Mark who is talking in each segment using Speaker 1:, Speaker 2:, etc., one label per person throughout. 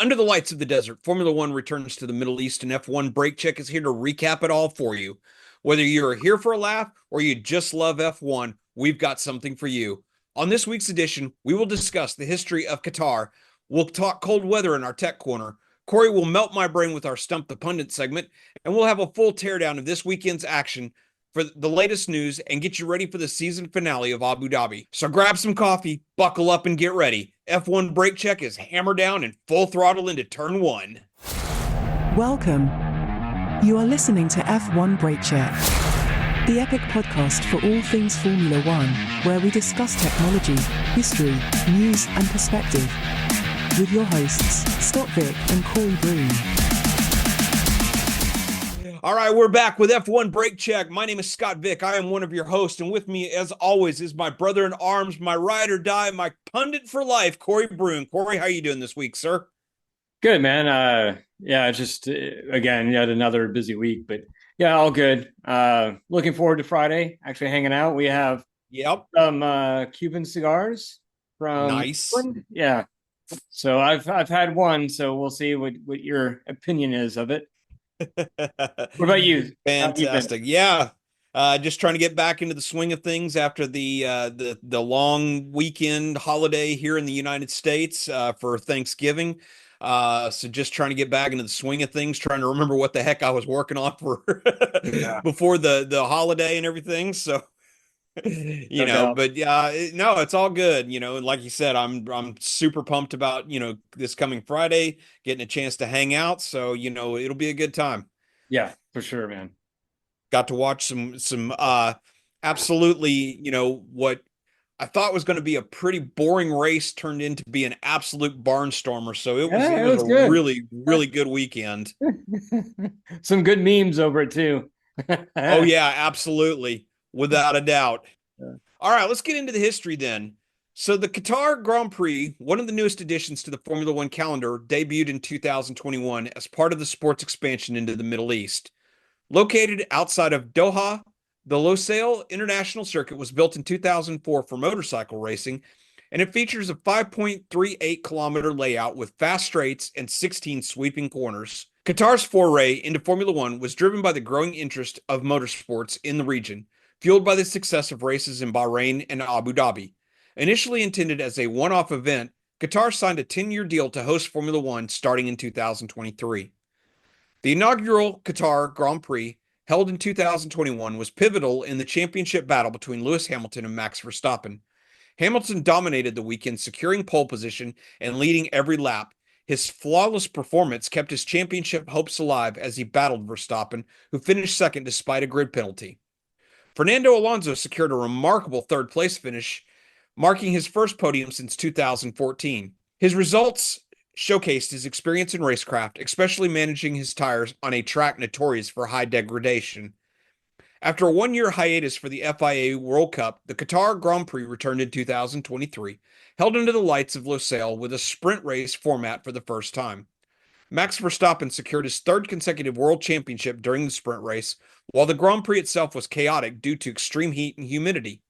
Speaker 1: Under the lights of the desert, Formula One returns to the Middle East, and F1 Brake Check is here to recap it all for you. Whether you're here for a laugh or you just love F1, we've got something for you. On this week's edition, we will discuss the history of Qatar. We'll talk cold weather in our tech corner. Corey will melt my brain with our Stump the Pundit segment, and we'll have a full teardown of this weekend's action for the latest news and get you ready for the season finale of Abu Dhabi. So grab some coffee, buckle up, and get ready. F1 Brake Check is hammered down and full throttle into turn one.
Speaker 2: Welcome. You are listening to F1 Brake Check, the epic podcast for all things Formula One, where we discuss technology, history, news, and perspective. With your hosts, Scott Vick and Corey Broom.
Speaker 1: All right, we're back with F1 Brake Check. My name is Scott Vick. I am one of your hosts, and with me, as always, is my brother in arms, my ride or die, my pundit for life, Corey Broom. Corey, how are you doing this week, sir?
Speaker 3: Good, man. Just again, yet another busy week, but yeah, all good. Looking forward to Friday, actually hanging out. We have some Cuban cigars from
Speaker 1: nice.
Speaker 3: England. Yeah. So I've had one, so we'll see what your opinion is of it. What about you?
Speaker 1: Fantastic. Yeah. Just trying to get back into the swing of things after the long weekend holiday here in the United States for Thanksgiving. So just trying to get back into the swing of things, trying to remember what the heck I was working on for before the holiday and everything. So but no, it's all good. And like you said, I'm super pumped about, this coming Friday, getting a chance to hang out. So, it'll be a good time.
Speaker 3: Yeah, for sure, man.
Speaker 1: Got to watch some absolutely, what I thought was going to be a pretty boring race turned into be an absolute barnstormer. So it was a
Speaker 3: good.
Speaker 1: really, really good weekend.
Speaker 3: Some good memes over it too.
Speaker 1: Oh yeah, absolutely. Without a doubt.
Speaker 3: Yeah.
Speaker 1: All right, let's get into the history then. So the Qatar Grand Prix, one of the newest additions to the Formula One calendar, debuted in 2021 as part of the sport's expansion into the Middle East. Located outside of Doha, the Losail International Circuit was built in 2004 for motorcycle racing, and it features a 5.38-kilometer layout with fast straights and 16 sweeping corners. Qatar's foray into Formula One was driven by the growing interest of motorsports in the region, fueled by the success of races in Bahrain and Abu Dhabi. Initially intended as a one-off event, Qatar signed a 10-year deal to host Formula One starting in 2023. The inaugural Qatar Grand Prix, held in 2021, was pivotal in the championship battle between Lewis Hamilton and Max Verstappen. Hamilton dominated the weekend, securing pole position and leading every lap. His flawless performance kept his championship hopes alive as he battled Verstappen, who finished second despite a grid penalty. Fernando Alonso secured a remarkable third-place finish, marking his first podium since 2014. His results showcased his experience in racecraft, especially managing his tires on a track notorious for high degradation. After a one-year hiatus for the FIA World Cup, the Qatar Grand Prix returned in 2023, held under the lights of Losail with a sprint race format for the first time. Max Verstappen secured his third consecutive world championship during the sprint race, while the Grand Prix itself was chaotic due to extreme heat and humidity.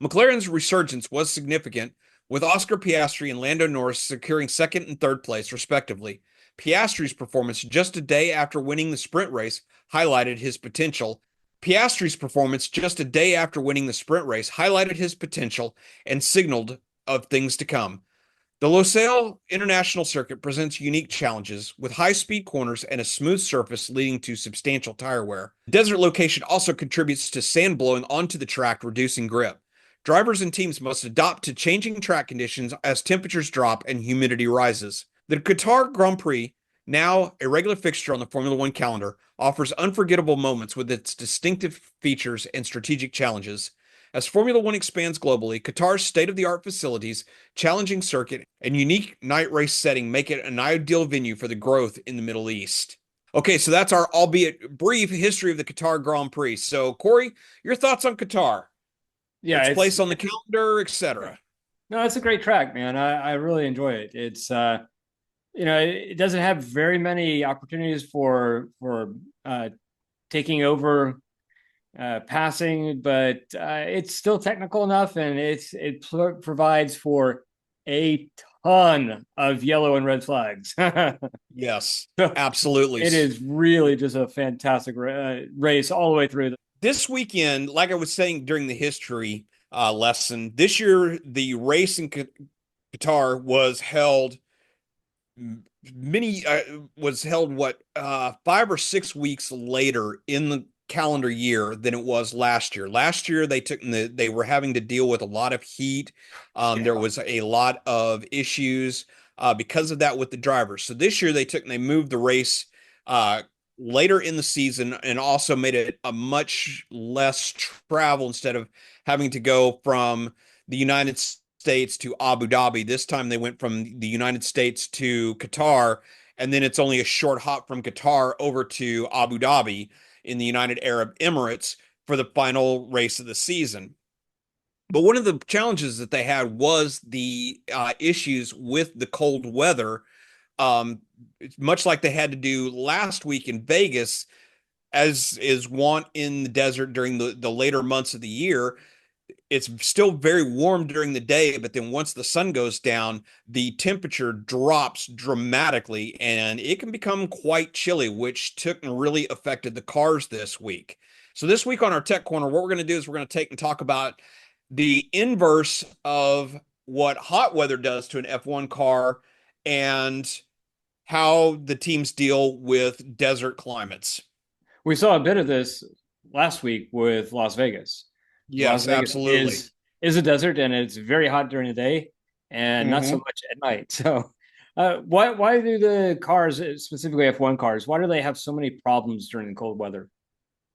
Speaker 1: McLaren's resurgence was significant, with Oscar Piastri and Lando Norris securing second and third place, respectively. Piastri's performance just a day after winning the sprint race highlighted his potential. And signaled of things to come. The Losail International Circuit presents unique challenges, with high-speed corners and a smooth surface leading to substantial tire wear. The desert location also contributes to sand blowing onto the track, reducing grip. Drivers and teams must adapt to changing track conditions as temperatures drop and humidity rises. The Qatar Grand Prix, now a regular fixture on the Formula One calendar, offers unforgettable moments with its distinctive features and strategic challenges. As Formula One expands globally, Qatar's state-of-the-art facilities, challenging circuit, and unique night race setting make it an ideal venue for the growth in the Middle East. Okay, so that's our, albeit brief, history of the Qatar Grand Prix. So, Corey, your thoughts on Qatar?
Speaker 3: Yeah,
Speaker 1: its place on the calendar, etc.
Speaker 3: No, it's a great track, man. I really enjoy it. It's it doesn't have very many opportunities for taking over passing, but it's still technical enough, and it provides for a ton of yellow and red flags.
Speaker 1: Yes,
Speaker 3: So
Speaker 1: absolutely.
Speaker 3: it is really just a fantastic race all the way through.
Speaker 1: This weekend, like I was saying during the history lesson, this year the race in Qatar was held what 5 or 6 weeks later in the calendar year than it was last year. Last year they were having to deal with a lot of heat. There was a lot of issues because of that with the drivers. So this year they moved the race uh, later in the season and also made it a much less travel instead of having to go from the United States to Abu Dhabi. This time they went from the United States to Qatar, and then it's only a short hop from Qatar over to Abu Dhabi in the United Arab Emirates for the final race of the season. But one of the challenges that they had was the issues with the cold weather. Much like they had to do last week in Vegas, as is wont in the desert during the later months of the year, it's still very warm during the day, but then once the sun goes down, the temperature drops dramatically and it can become quite chilly, which took and really affected the cars this week. So this week on our Tech Corner, what we're going to do is we're going to take and talk about the inverse of what hot weather does to an F1 car and how the teams deal with desert climates.
Speaker 3: We saw a bit of this last week with Las Vegas. Las
Speaker 1: Yes,
Speaker 3: Vegas
Speaker 1: absolutely.
Speaker 3: is a desert, and it's very hot during the day and not so much at night. So, why do the cars, specifically F1 cars, why do they have so many problems during the cold weather?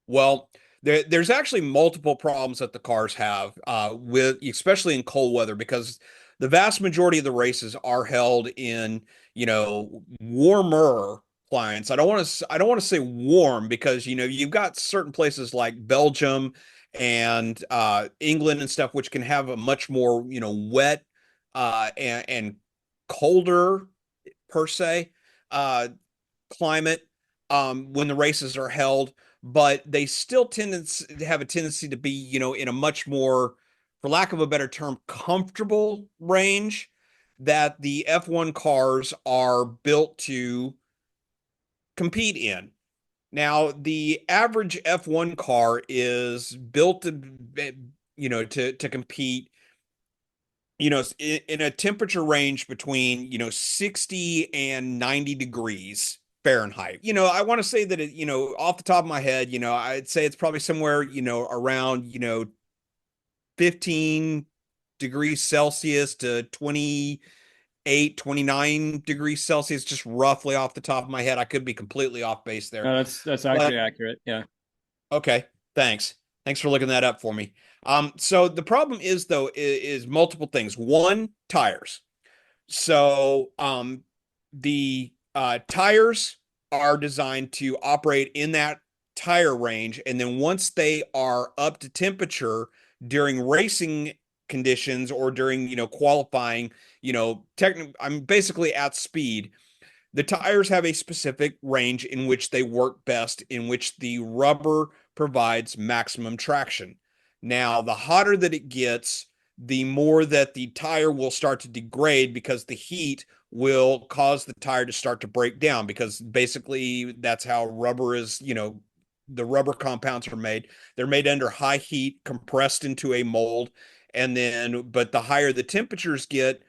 Speaker 1: Well, there's actually multiple problems that the cars have with, especially in cold weather, because the vast majority of the races are held in, warmer climates. I don't want to say warm because, you've got certain places like Belgium and England and stuff, which can have a much more, wet and colder per se uh, climate when the races are held, but they still tend to have a tendency to be, in a much more, for lack of a better term, comfortable range that the F1 cars are built to compete in. Now, the average F1 car is built to, to compete, in a temperature range between, 60 and 90 degrees Fahrenheit. I want to say that off the top of my head, I'd say it's probably somewhere, around, 15 degrees Celsius to 28, 29 degrees Celsius, just roughly off the top of my head. I could be completely off base there.
Speaker 3: No, that's
Speaker 1: But
Speaker 3: actually accurate. Yeah.
Speaker 1: okay, thanks. Thanks for looking that up for me. So the problem is though is multiple things. One, tires. So the tires are designed to operate in that tire range, and then once they are up to temperature during racing conditions or during qualifying, I'm basically at speed. The tires have a specific range in which they work best, in which the rubber provides maximum traction. Now, the hotter that it gets, the more that the tire will start to degrade because the heat will cause the tire to start to break down, because basically that's how rubber is, the rubber compounds are made. They're made under high heat, compressed into a mold, but the higher the temperatures get,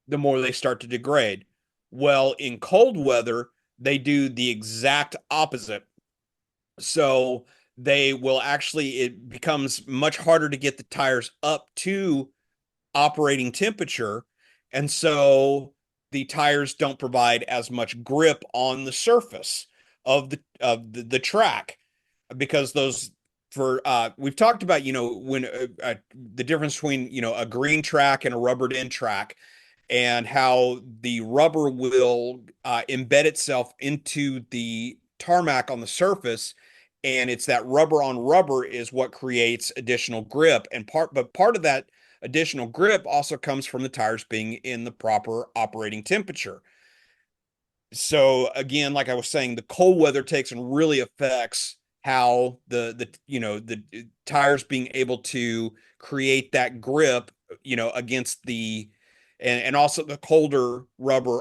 Speaker 1: the more they start to degrade. Well, in cold weather, they do the exact opposite. So it becomes much harder to get the tires up to operating temperature. And so the tires don't provide as much grip on the surface of the track, because we've talked about, when the difference between, a green track and a rubbered in track, and how the rubber will embed itself into the tarmac on the surface, and it's that rubber on rubber is what creates additional grip. But part of that additional grip also comes from the tires being in the proper operating temperature. So again, like I was saying, the cold weather takes and really affects how the tires being able to create that grip, against and also the colder rubber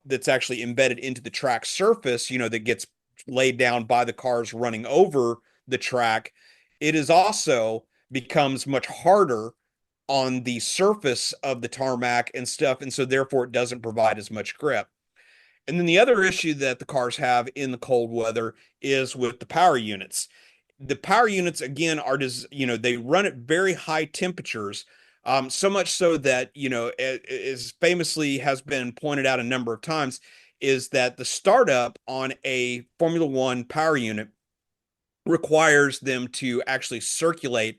Speaker 1: that's actually embedded into the track surface, that gets laid down by the cars running over the track, it is also becomes much harder on the surface of the tarmac and stuff, and so therefore it doesn't provide as much grip. And then the other issue that the cars have in the cold weather is with the power units. The power units, again, are just, they run at very high temperatures, so much so that, as famously has been pointed out a number of times, is that the startup on a Formula One power unit requires them to actually circulate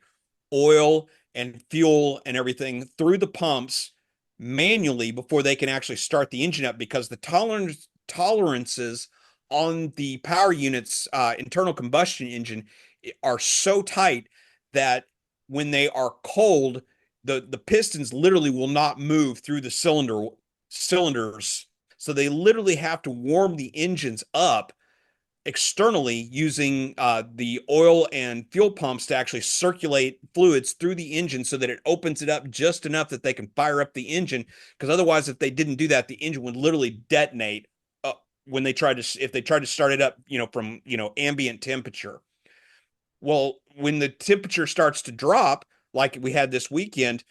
Speaker 1: oil and fuel and everything through the pumps manually before they can actually start the engine up, because the tolerances on the power unit's internal combustion engine are so tight that when they are cold, the pistons literally will not move through the cylinders. So they literally have to warm the engines up externally using the oil and fuel pumps to actually circulate fluids through the engine so that it opens it up just enough that they can fire up the engine. Because otherwise, if they didn't do that, the engine would literally detonate when they tried to, if they tried to start it up, from, ambient temperature. Well, when the temperature starts to drop, like we had this weekend,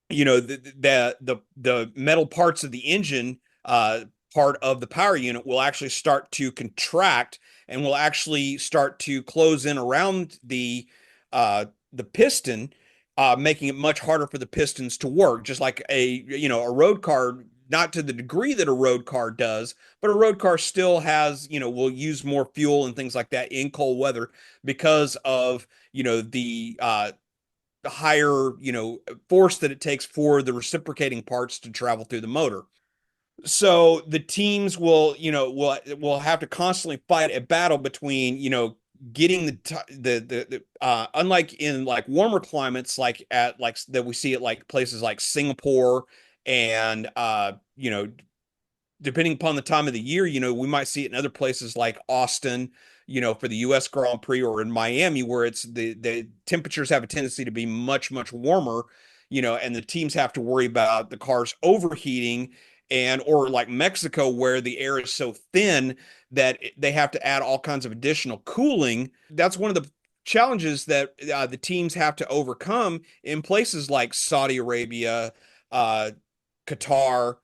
Speaker 1: the metal parts of the engine, part of the power unit, will actually start to contract and will actually start to close in around the piston, making it much harder for the pistons to work. Just like a road car, not to the degree that a road car does, but a road car still has, will use more fuel and things like that in cold weather because of the higher force that it takes for the reciprocating parts to travel through the motor. So the teams will have to constantly fight a battle between getting the unlike in like warmer climates, like at like that we see at like places like Singapore, and depending upon the time of the year, we might see it in other places like Austin, for the US Grand Prix, or in Miami, where it's the temperatures have a tendency to be much, much warmer, and the teams have to worry about the cars overheating, or like Mexico, where the air is so thin that they have to add all kinds of additional cooling. That's one of the challenges that the teams have to overcome in places like Saudi Arabia, Qatar,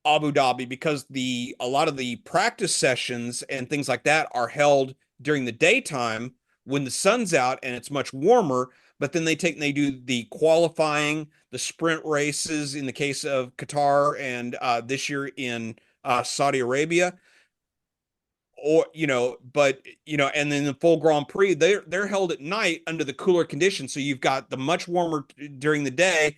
Speaker 1: Abu Dhabi, because a lot of the practice sessions and things like that are held during the daytime when the sun's out and it's much warmer. But then they do the qualifying, the sprint races in the case of Qatar, and this year in Saudi Arabia, or and then the full Grand Prix, they're held at night under the cooler conditions. So you've got the much warmer during the day,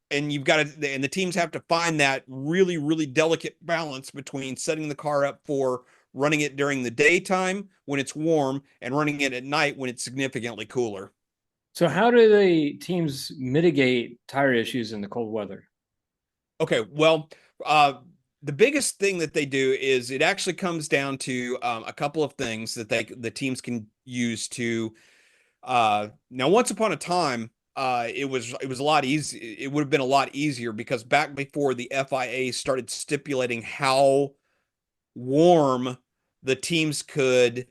Speaker 1: and and the teams have to find that really, really delicate balance between setting the car up for running it during the daytime when it's warm and running it at night when it's significantly cooler.
Speaker 3: So how do the teams mitigate tire issues in the cold weather?
Speaker 1: Okay, well, the biggest thing that they do is it actually comes down to a couple of things that the teams can use to. Now, once upon a time, it was a lot easy. It would have been a lot easier, because back before the FIA started stipulating how warm the teams could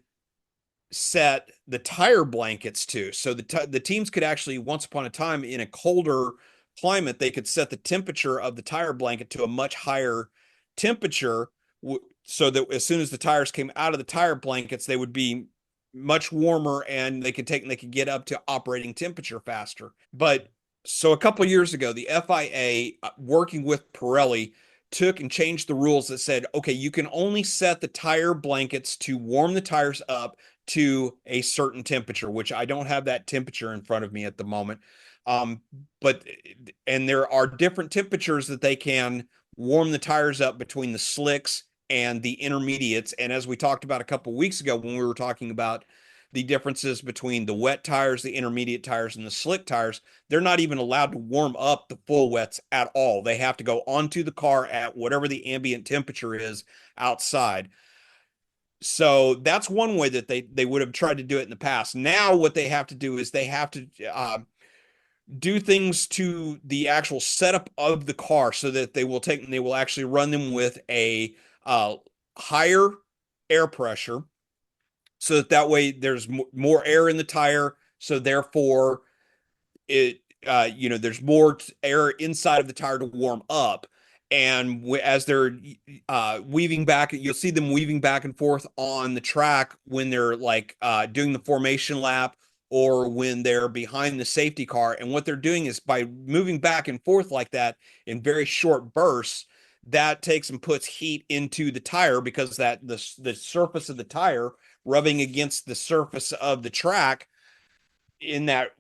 Speaker 1: set the tire blankets to. So the teams could actually, once upon a time, in a colder climate, they could set the temperature of the tire blanket to a much higher temperature, so that as soon as the tires came out of the tire blankets, they would be much warmer, and they could get up to operating temperature faster. But so a couple of years ago, the FIA, working with Pirelli, took and changed the rules that said, okay, you can only set the tire blankets to warm the tires up to a certain temperature, which I don't have that temperature in front of me at the moment. But there are different temperatures that they can warm the tires up between the slicks and the intermediates. And as we talked about a couple of weeks ago, when we were talking about the differences between the wet tires, the intermediate tires, and the slick tires, they're not even allowed to warm up the full wets at all. They have to go onto the car at whatever the ambient temperature is outside. So that's one way that they would have tried to do it in the past. Now what they have to do is they have to do things to the actual setup of the car so that they will actually run them with a higher air pressure, so that way there's more air in the tire, so therefore it there's more air inside of the tire to warm up. And as they're weaving back, you'll see them weaving back and forth on the track when they're like doing the formation lap, or when they're behind the safety car. And what they're doing is, by moving back and forth like that in very short bursts, that takes and puts heat into the tire, because the surface of the tire rubbing against the surface of the track in that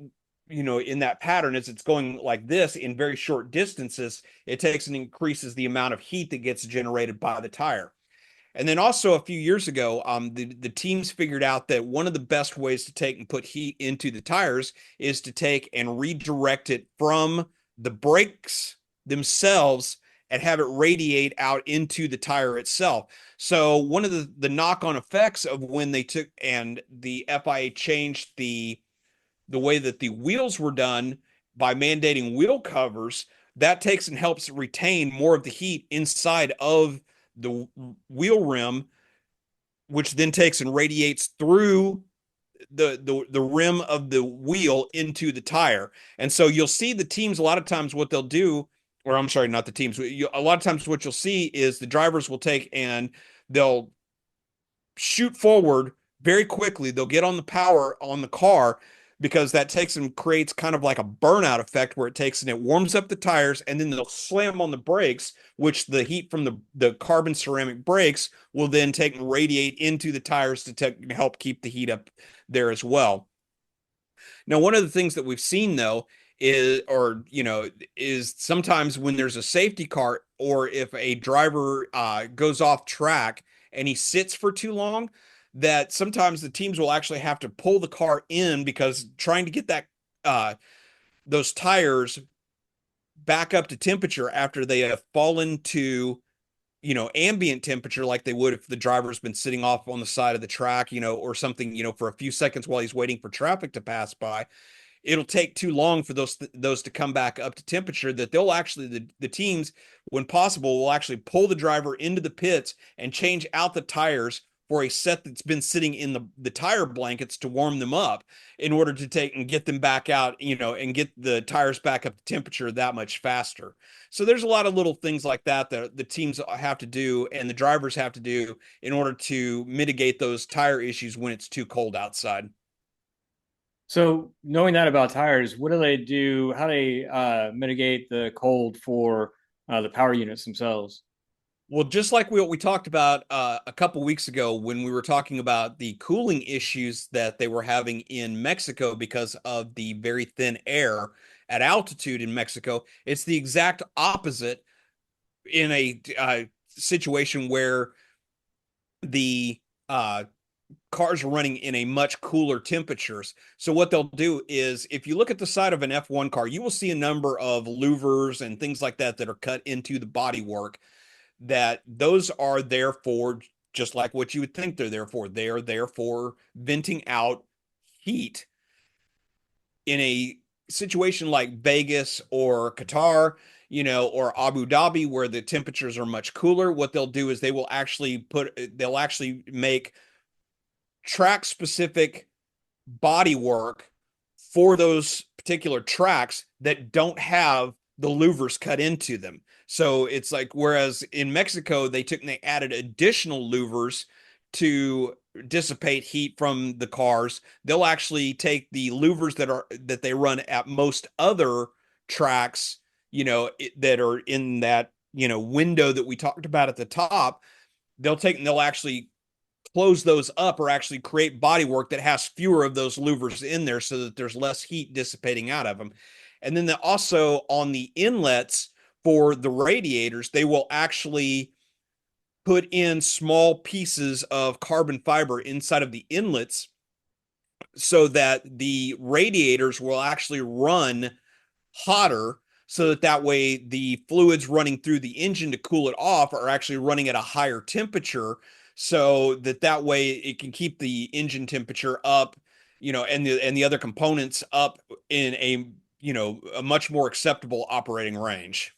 Speaker 1: in that pattern, as it's going like this in very short distances, it takes and increases the amount of heat that gets generated by the tire. And then also a few years ago, the teams figured out that one of the best ways to take and put heat into the tires is to take and redirect it from the brakes themselves and have it radiate out into the tire itself. So one of the knock-on effects of when they took and the FIA changed the way that the wheels were done by mandating wheel covers, that takes and helps retain more of the heat inside of the wheel rim, which then takes and radiates through the rim of the wheel into the tire. And so you'll see the teams a lot of times what they'll do, or I'm sorry, not the teams. A lot of times what you'll see is the drivers will take and they'll shoot forward very quickly. They'll get on the power on the car, because that takes and creates kind of like a burnout effect, where it takes and it warms up the tires, and then they'll slam on the brakes, which the heat from the carbon ceramic brakes will then take and radiate into the tires to help keep the heat up there as well. Now, one of the things that we've seen though is sometimes when there's a safety car, or if a driver goes off track and he sits for too long, that sometimes the teams will actually have to pull the car in, because trying to get those tires back up to temperature after they have fallen to ambient temperature, like they would if the driver's been sitting off on the side of the track, or something, for a few seconds while he's waiting for traffic to pass by. It'll take too long for those to come back up to temperature, that they'll actually, the teams, when possible, will actually pull the driver into the pits and change out the tires for a set that's been sitting in the tire blankets to warm them up, in order to take and get them back out, and get the tires back up to temperature that much faster. So there's a lot of little things like that that the teams have to do and the drivers have to do in order to mitigate those tire issues when it's too cold outside.
Speaker 3: So knowing that about tires, what do they do? How do they mitigate the cold for the power units themselves?
Speaker 1: Well, just like what we talked about a couple weeks ago when we were talking about the cooling issues that they were having in Mexico because of the very thin air at altitude in Mexico, it's the exact opposite in a situation where the cars are running in a much cooler temperatures. So what they'll do is, if you look at the side of an F1 car, you will see a number of louvers and things like that that are cut into the bodywork, that those are there for, just like what you would think they're there for. They are there for venting out heat. In a situation like Vegas or Qatar, or Abu Dhabi, where the temperatures are much cooler, what they'll do is they'll actually make track specific body work for those particular tracks that don't have the louvers cut into them. So it's like, whereas in Mexico, they added additional louvers to dissipate heat from the cars, they'll actually take the louvers that they run at most other tracks, that are in that, window that we talked about at the top. They'll actually close those up, or actually create bodywork that has fewer of those louvers in there, so that there's less heat dissipating out of them. And then also on the inlets for the radiators, they will actually put in small pieces of carbon fiber inside of the inlets, so that the radiators will actually run hotter, so that way the fluids running through the engine to cool it off are actually running at a higher temperature, so that way it can keep the engine temperature up, and the other components up in a a much more acceptable operating range.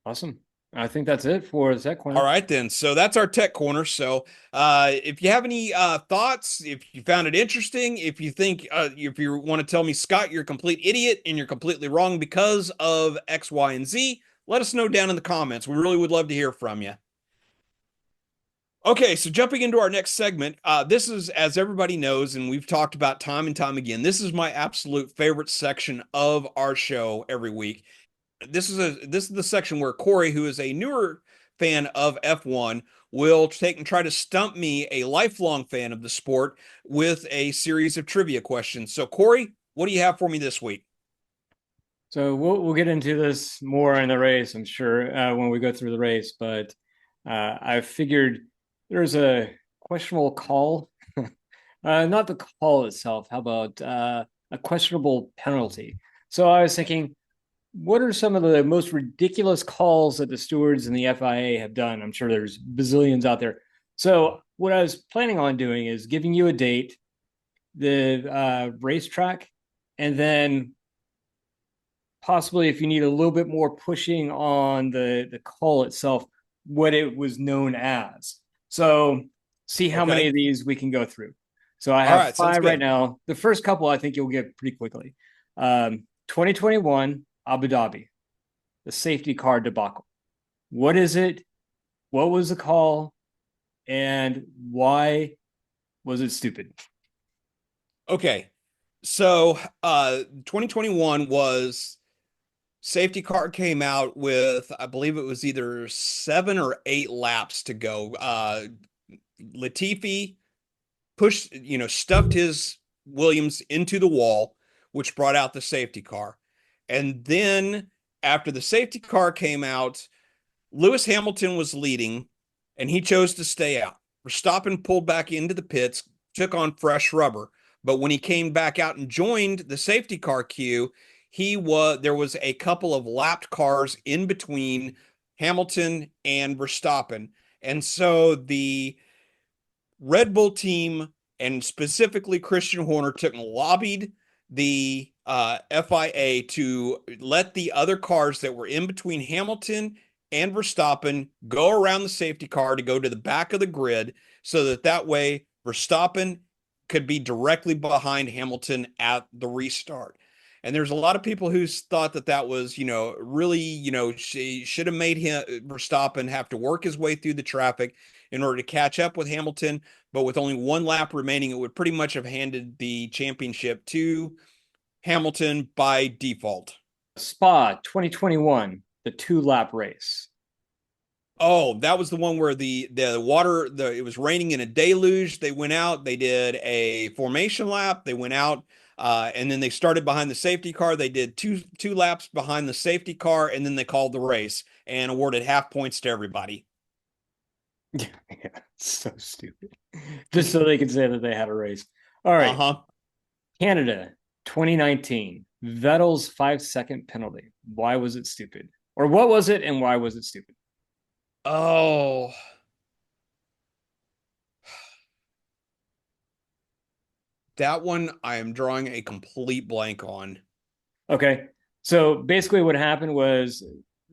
Speaker 3: Awesome. I think that's it for the tech corner.
Speaker 1: All right, then. So that's our tech corner. So if you have any thoughts, if you found it interesting, if you think, if you want to tell me, Scott, you're a complete idiot and you're completely wrong because of X, Y, and Z, let us know down in the comments. We really would love to hear from you. Okay, so jumping into our next segment, this is, as everybody knows, and we've talked about time and time again, this is my absolute favorite section of our show every week. This is the section where Corey, who is a newer fan of F1, will take and try to stump me, a lifelong fan of the sport, with a series of trivia questions. So, Corey, what do you have for me this week?
Speaker 3: So we'll get into this more in the race, I'm sure, when we go through the race. But I figured there's a questionable call, not the call itself. How about a questionable penalty? So I was thinking, what are some of the most ridiculous calls that the stewards and the FIA have done? I'm sure there's bazillions out there. So what I was planning on doing is giving you a date, the racetrack, and then possibly, if you need a little bit more pushing on the call itself, what it was known as. So see how many of these we can go through. So I have five right now. The first couple I think you'll get pretty quickly. 2021 Abu Dhabi, the safety car debacle. What is it? What was the call? And why was it stupid?
Speaker 1: Okay. So 2021 was safety car came out with, I believe it was either 7 or 8 laps to go. Latifi stuffed his Williams into the wall, which brought out the safety car. And then after the safety car came out, Lewis Hamilton was leading and he chose to stay out. Verstappen pulled back into the pits, took on fresh rubber. But when he came back out and joined the safety car queue, there was a couple of lapped cars in between Hamilton and Verstappen. And so the Red Bull team, and specifically Christian Horner, took and lobbied the FIA to let the other cars that were in between Hamilton and Verstappen go around the safety car to go to the back of the grid, so that way Verstappen could be directly behind Hamilton at the restart. And there's a lot of people who thought that was, really, she should have made Verstappen have to work his way through the traffic in order to catch up with Hamilton. But with only one lap remaining, it would pretty much have handed the championship to Hamilton by default.
Speaker 3: Spa 2021, the 2-lap race.
Speaker 1: Oh, that was the one where the water, it was raining in a deluge. They went out, they did a formation lap, they went out, and then they started behind the safety car. They did two laps behind the safety car, and then they called the race and awarded half points to everybody.
Speaker 3: Yeah, it's so stupid. Just so they could say that they had a race. All right. Canada 2019, Vettel's 5-second penalty. Why was it stupid? Or what was it and why was it stupid?
Speaker 1: Oh, that one I am drawing a complete blank on.
Speaker 3: Okay. So basically what happened was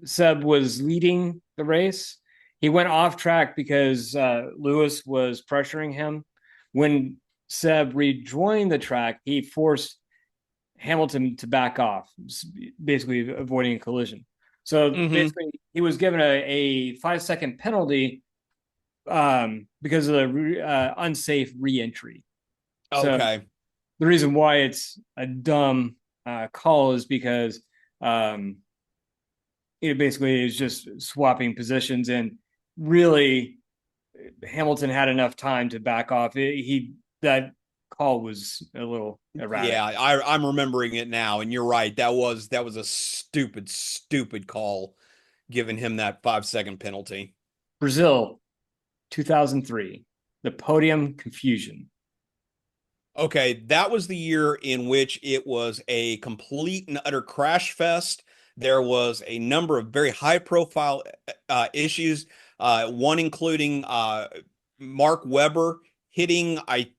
Speaker 3: Seb was leading the race. He went off track because Lewis was pressuring him. When Seb rejoined the track, he forced Hamilton to back off, basically avoiding a collision. So basically, he was given a 5-second penalty because of the unsafe re-entry.
Speaker 1: Okay.
Speaker 3: So the reason why it's a dumb call is because it basically is just swapping positions, and really Hamilton had enough time to back off. That call was a little erratic.
Speaker 1: Yeah, I'm remembering it now, and you're right. That was a stupid call, giving him that 5-second penalty.
Speaker 3: Brazil, 2003, the podium confusion.
Speaker 1: Okay, that was the year in which it was a complete and utter crash fest. There was a number of very high-profile issues, one including Mark Webber hitting, I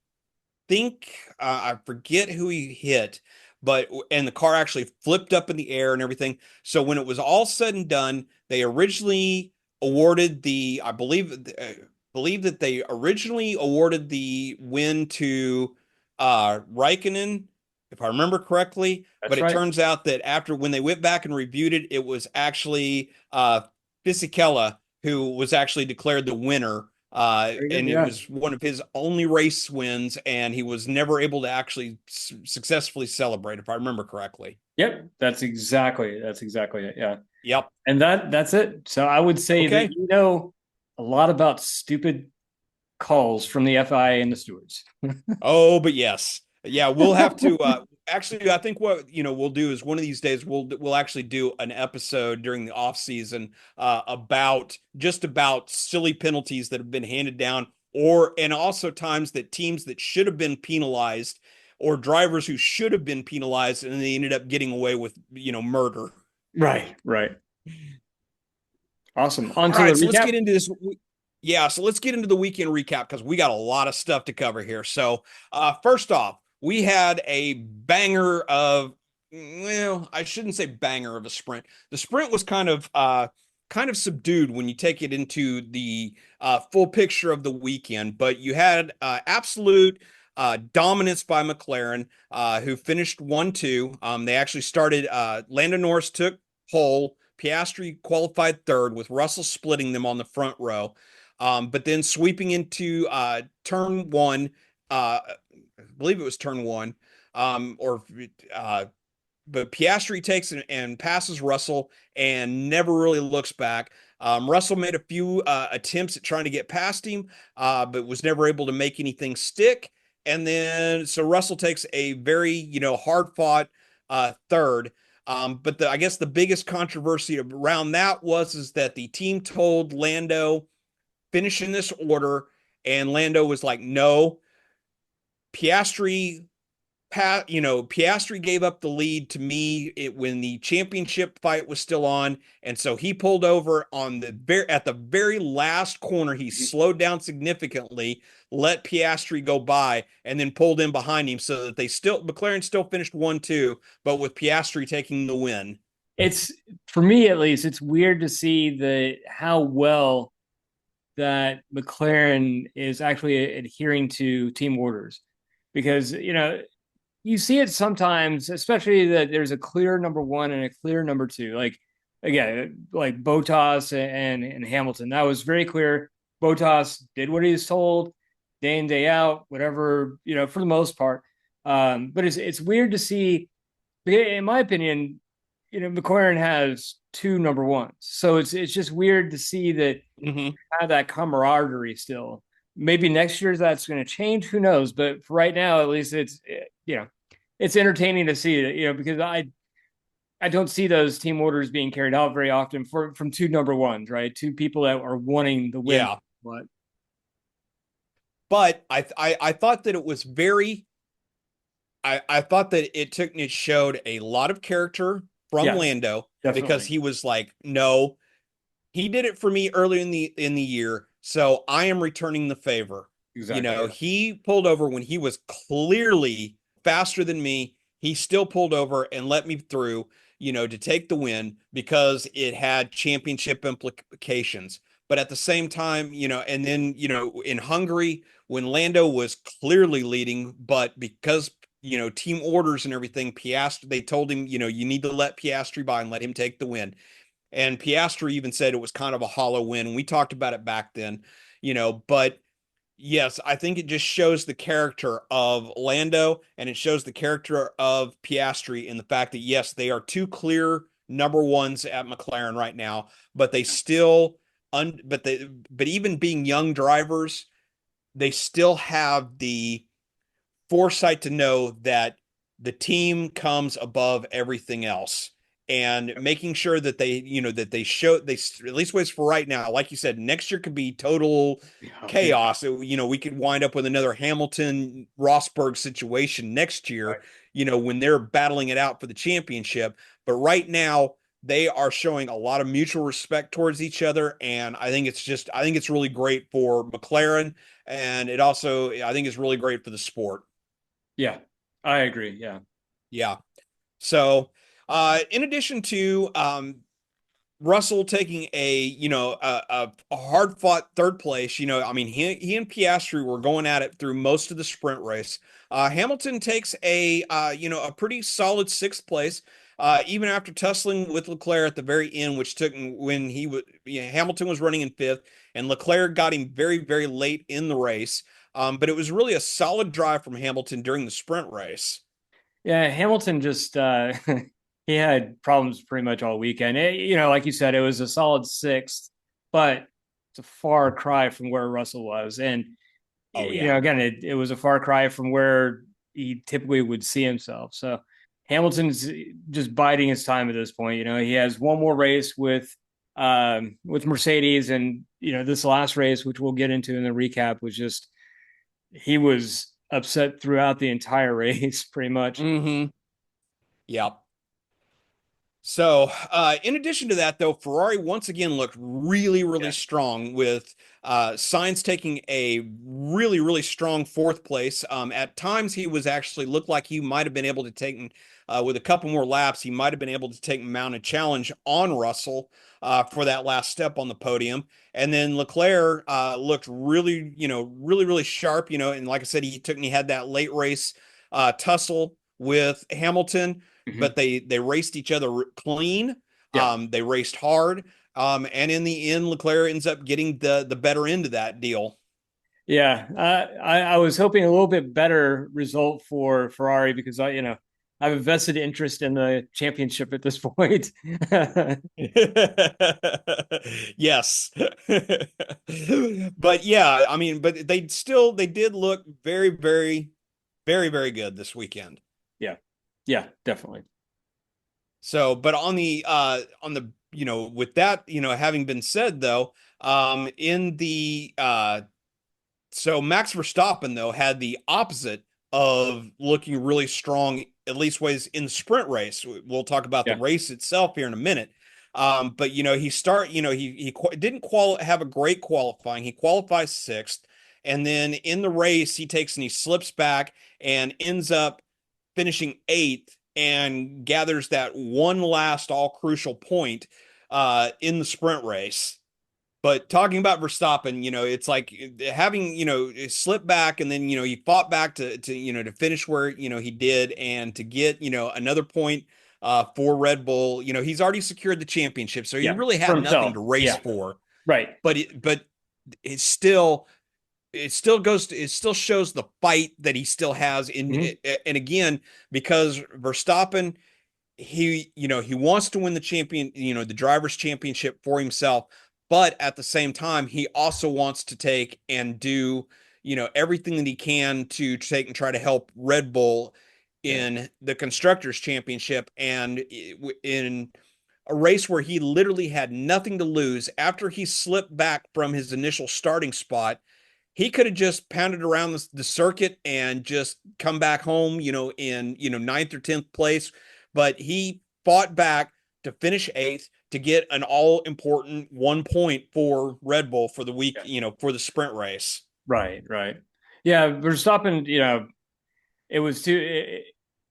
Speaker 1: think, I forget who he hit, and the car actually flipped up in the air and everything. So when it was all said and done, they originally awarded I believe that they originally awarded the win to Raikkonen, if I remember correctly.
Speaker 3: That's
Speaker 1: But it
Speaker 3: right.
Speaker 1: turns out that when they went back and reviewed it, it was actually Fisichella who was actually declared the winner.
Speaker 3: Very good.
Speaker 1: And it
Speaker 3: Yeah.
Speaker 1: was one of his only race wins, and he was never able to actually successfully celebrate, if I remember correctly.
Speaker 3: Yep. That's exactly it. Yeah.
Speaker 1: Yep.
Speaker 3: And that's it. So I would say that
Speaker 1: Okay.
Speaker 3: a lot about stupid calls from the FIA and the stewards.
Speaker 1: Oh, but yes. Yeah, we'll have to actually I think what we'll do is one of these days we'll actually do an episode during the off season about silly penalties that have been handed down, and also times that teams that should have been penalized, or drivers who should have been penalized and they ended up getting away with murder.
Speaker 3: Right. Right. Awesome.
Speaker 1: All
Speaker 3: On to the
Speaker 1: right, so let's
Speaker 3: recap.
Speaker 1: get into this. Yeah, so let's get into the weekend recap because we got a lot of stuff to cover here. So, first off, we had a banger of, well, I shouldn't say banger of a sprint. The sprint was kind of subdued when you take it into the full picture of the weekend, but you had absolute dominance by McLaren, who finished 1-2. They actually started, Lando Norris took pole. Piastri qualified third, with Russell splitting them on the front row. But then sweeping into turn one, I believe it was turn one, or but Piastri takes and passes Russell and never really looks back. Russell made a few attempts at trying to get past him, but was never able to make anything stick. And then so Russell takes a very hard fought third. But I guess the biggest controversy around that was that the team told Lando finish in this order, and Lando was like, no. Piastri Piastri gave up the lead to me when the championship fight was still on, and so he pulled over at the very last corner. He slowed down significantly, let Piastri go by, and then pulled in behind him, so that McLaren still finished 1-2, but with Piastri taking the win.
Speaker 3: It's, for me at least, it's weird to see how well that McLaren is actually adhering to team orders, because you see it sometimes, especially that there's a clear number one and a clear number two. Like, again, like Bottas and Hamilton, that was very clear. Bottas did what he was told day in, day out, whatever, for the most part. But it's weird to see, in my opinion, McLaren has two number ones. So it's just weird to see that have that camaraderie still. Maybe next year that's going to change. Who knows? But for right now, at least it's entertaining to see it. Because I don't see those team orders being carried out very often from two number ones, right? Two people that are wanting the win.
Speaker 1: Yeah. But I thought that it was very. I thought that it showed a lot of character from Lando,
Speaker 3: definitely.
Speaker 1: because he was like, no, he did it for me early in the year, so I am returning the favor.
Speaker 3: Exactly.
Speaker 1: He pulled over when he was clearly faster than me. He still pulled over and let me through, to take the win, because it had championship implications. But at the same time, and then, in Hungary, when Lando was clearly leading, but because team orders and everything, they told him, you need to let Piastri by and let him take the win. And Piastri even said it was kind of a hollow win. And we talked about it back then, but yes, I think it just shows the character of Lando, and it shows the character of Piastri in the fact that, yes, they are two clear number ones at McLaren right now, but they still, but even being young drivers, they still have the foresight to know that the team comes above everything else, and making sure that they at least ways for right now. Like you said, next year could be total chaos. We could wind up with another Hamilton Rosberg situation next year, when they're battling it out for the championship. But right now, they are showing a lot of mutual respect towards each other, and I think it's really great for McLaren, and I think it's really great for the sport.
Speaker 3: Yeah, I agree. Yeah.
Speaker 1: Yeah. So, in addition to Russell taking a hard fought third place. I mean, he and Piastri were going at it through most of the sprint race. Hamilton takes a pretty solid sixth place, even after tussling with Leclerc at the very end, which took when Hamilton was running in fifth, and Leclerc got him very, very late in the race. But it was really a solid drive from Hamilton during the sprint race.
Speaker 3: Yeah, Hamilton just he had problems pretty much all weekend. Like you said, it was a solid sixth, but it's a far cry from where Russell was. And
Speaker 1: Oh yeah.
Speaker 3: again, it was a far cry from where he typically would see himself. So Hamilton's just biding his time at this point. He has one more race with Mercedes, and this last race, which we'll get into in the recap, was just he was upset throughout the entire race, pretty much.
Speaker 1: Mm-hmm. Yep. So, in addition to that, though, Ferrari once again looked really, really strong with Sainz taking a really, really strong fourth place. At times, he was actually looked like he might have been able to take, with a couple more laps, he might have been able to take mount a challenge on Russell for that last step on the podium. And then Leclerc looked really, really, really sharp. And like I said, he had that late race tussle with Hamilton. But they raced each other clean. They raced hard. And in the end, Leclerc ends up getting the better end of that deal.
Speaker 3: Yeah, I was hoping a little bit better result for Ferrari because I have a vested interest in the championship at this point.
Speaker 1: Yes. But yeah, I mean, but they did look very, very, very, very good this weekend.
Speaker 3: Yeah, definitely.
Speaker 1: So, but on the with that, having been said though, in the so Max Verstappen though had the opposite of looking really strong, at least ways in the sprint race. We'll talk about the race itself here in a minute. But he didn't have a great qualifying. He qualifies sixth, and then in the race he takes and he slips back and ends up finishing eighth and gathers that one last all crucial point in the sprint race. But talking about Verstappen, it's like having, slip back and then, he fought back to finish where, he did and to get, another point for Red Bull. He's already secured the championship, so he really had nothing to race for.
Speaker 3: Right.
Speaker 1: But it still shows the fight that he still has in and again, because Verstappen, he wants to win the drivers championship for himself, but at the same time he also wants to take and do everything that he can to take and try to help Red Bull in the constructors championship, and in a race where he literally had nothing to lose after he slipped back from his initial starting spot. He could have just pounded around the circuit and just come back home, in ninth or 10th place. But he fought back to finish eighth to get an all important 1 point for Red Bull for the week, for the sprint race.
Speaker 3: Right. Yeah, Verstappen,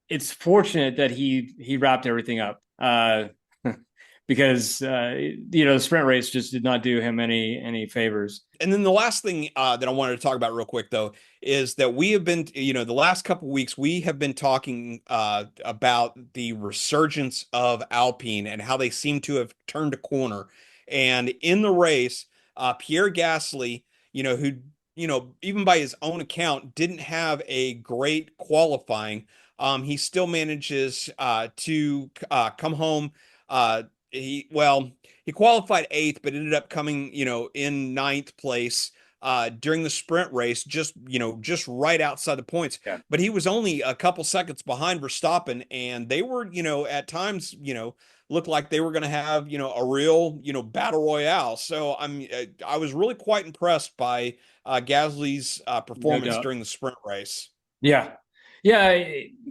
Speaker 3: it's fortunate that he wrapped everything up. Because the sprint race just did not do him any favors.
Speaker 1: And then the last thing that I wanted to talk about real quick, though, is that we have been, the last couple of weeks, we have been talking about the resurgence of Alpine and how they seem to have turned a corner. And in the race, Pierre Gasly, who, even by his own account, didn't have a great qualifying. He still manages to come home. He qualified eighth, but ended up coming, in ninth place during the sprint race, just right outside the points.
Speaker 3: Yeah.
Speaker 1: But he was only a couple seconds behind Verstappen, and they were, at times, looked like they were going to have, a real, battle royale. So I was really quite impressed by Gasly's performance during the sprint race.
Speaker 3: Yeah. Yeah,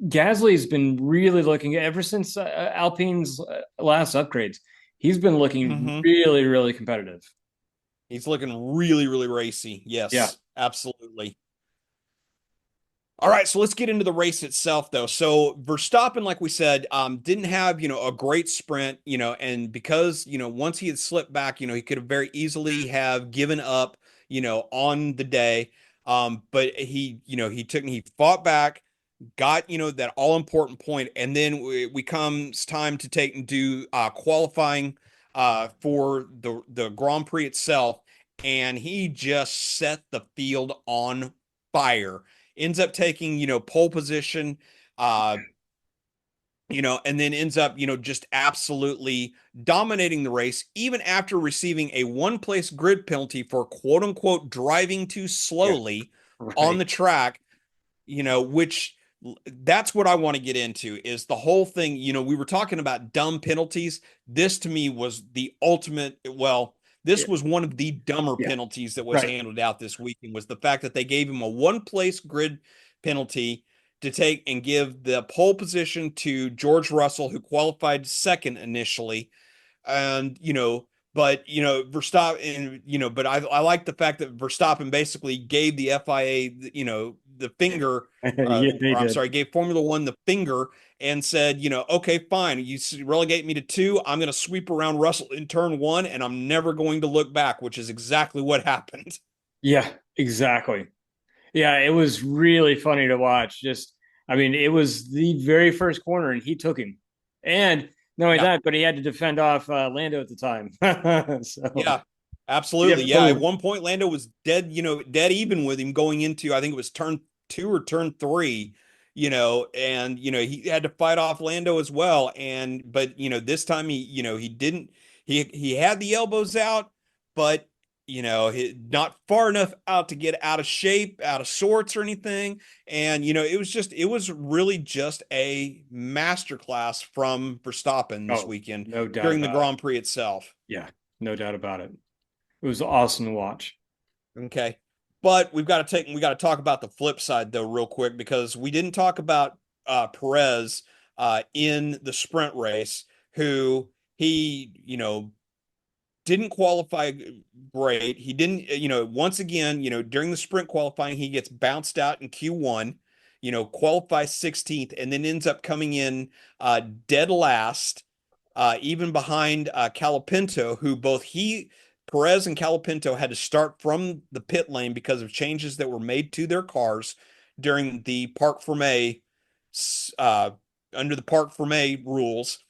Speaker 3: Gasly's been really looking ever since Alpine's last upgrades. He's been looking really, really competitive.
Speaker 1: He's looking really, really racy. Yes,
Speaker 3: yeah,
Speaker 1: absolutely. All right, so let's get into the race itself, though. So Verstappen, like we said, didn't have a great sprint, and because once he had slipped back, he could have very easily have given up, on the day. But he fought back, got that all important point, and then we comes time to take and do qualifying for the Grand Prix itself, and he just set the field on fire. Ends up taking pole position, uh and then ends up just absolutely dominating the race, even after receiving a one place grid penalty for quote unquote driving too
Speaker 3: Yeah,
Speaker 1: slowly on
Speaker 3: right.
Speaker 1: the track, which that's what I want to get into is the whole thing. We were talking about dumb penalties. This to me was the ultimate. Well,
Speaker 3: Yeah,
Speaker 1: this was one of the dumber
Speaker 3: yeah,
Speaker 1: penalties that was
Speaker 3: right.
Speaker 1: handled out this weekend, was the fact that they gave him a one place grid penalty to take and give the pole position to George Russell, who qualified second initially. And but Verstappen, but I like the fact that Verstappen basically gave the FIA the finger,
Speaker 3: Yeah, they
Speaker 1: or I'm
Speaker 3: did.
Speaker 1: sorry, gave Formula One the finger and said, okay, fine, you relegate me to two, I'm going to sweep around Russell in turn one, and I'm never going to look back, which is exactly what happened.
Speaker 3: Yeah, exactly. Yeah, it was really funny to watch. Just, I mean, it was the very first corner, and he took him. And not only
Speaker 1: Yeah.
Speaker 3: that, but he had to defend off Lando at the time. So
Speaker 1: Yeah, absolutely.
Speaker 3: yeah,
Speaker 1: Yeah, at one point Lando was dead, dead even with him going into, I think it was turn two or turn three, and he had to fight off Lando as well. And but this time he didn't, he had the elbows out, but not far enough out to get out of shape, out of sorts or anything. And it was really just a masterclass from Verstappen this
Speaker 3: oh,
Speaker 1: weekend
Speaker 3: no doubt
Speaker 1: during the
Speaker 3: about it.
Speaker 1: Grand Prix itself.
Speaker 3: Yeah, no doubt about it. It was awesome to watch.
Speaker 1: Okay. But we got to talk about the flip side though real quick, because we didn't talk about Perez in the sprint race, who he didn't qualify great. He didn't once again, during the sprint qualifying he gets bounced out in Q1, qualifies 16th, and then ends up coming in dead last, even behind Calapinto, who both Perez and Calapinto had to start from the pit lane because of changes that were made to their cars during the Parc Fermé, uh, under the Parc Fermé rules.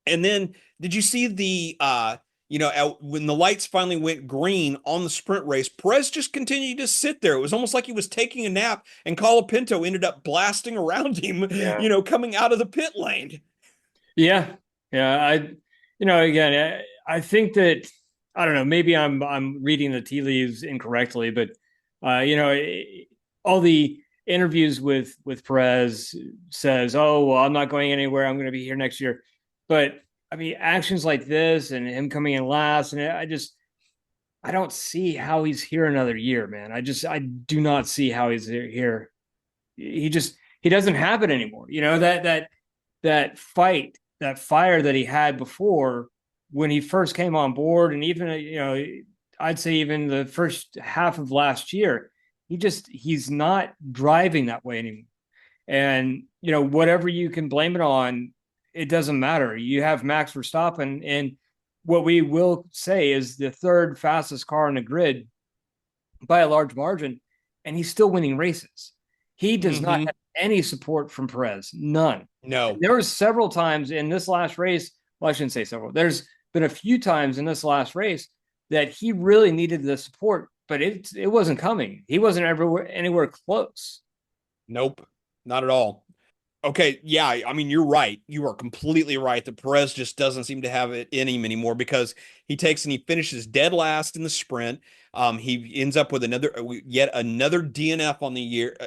Speaker 1: And then, did you see when the lights finally went green on the sprint race, Perez just continued to sit there. It was almost like he was taking a nap, and Colapinto ended up blasting around him,
Speaker 3: Yeah.
Speaker 1: coming out of the pit lane.
Speaker 3: Yeah. Yeah. Again, I think that I don't know, maybe I'm reading the tea leaves incorrectly, but all the interviews with Perez says, "Oh, well, I'm not going anywhere. I'm going to be here next year." But I mean, actions like this and him coming in last, and I don't see how he's here another year, man. I do not see how he's here. He doesn't have it anymore. That fight, that fire that he had before when he first came on board, and even I'd say even the first half of last year, he's not driving that way anymore. And whatever you can blame it on, it doesn't matter. You have Max Verstappen, and what we will say is the third fastest car on the grid by a large margin, and he's still winning races. He does not
Speaker 1: Mm-hmm.
Speaker 3: have any support from Perez, none.
Speaker 1: No.
Speaker 3: There was several times in this last race. Well, I shouldn't say several. There's been a few times in this last race that he really needed the support, but it wasn't coming. He wasn't anywhere close.
Speaker 1: Nope. Not at all. Okay, yeah, I mean you're right. You are completely right that Perez just doesn't seem to have it in him anymore, because he takes and he finishes dead last in the sprint. He ends up with yet another DNF on the year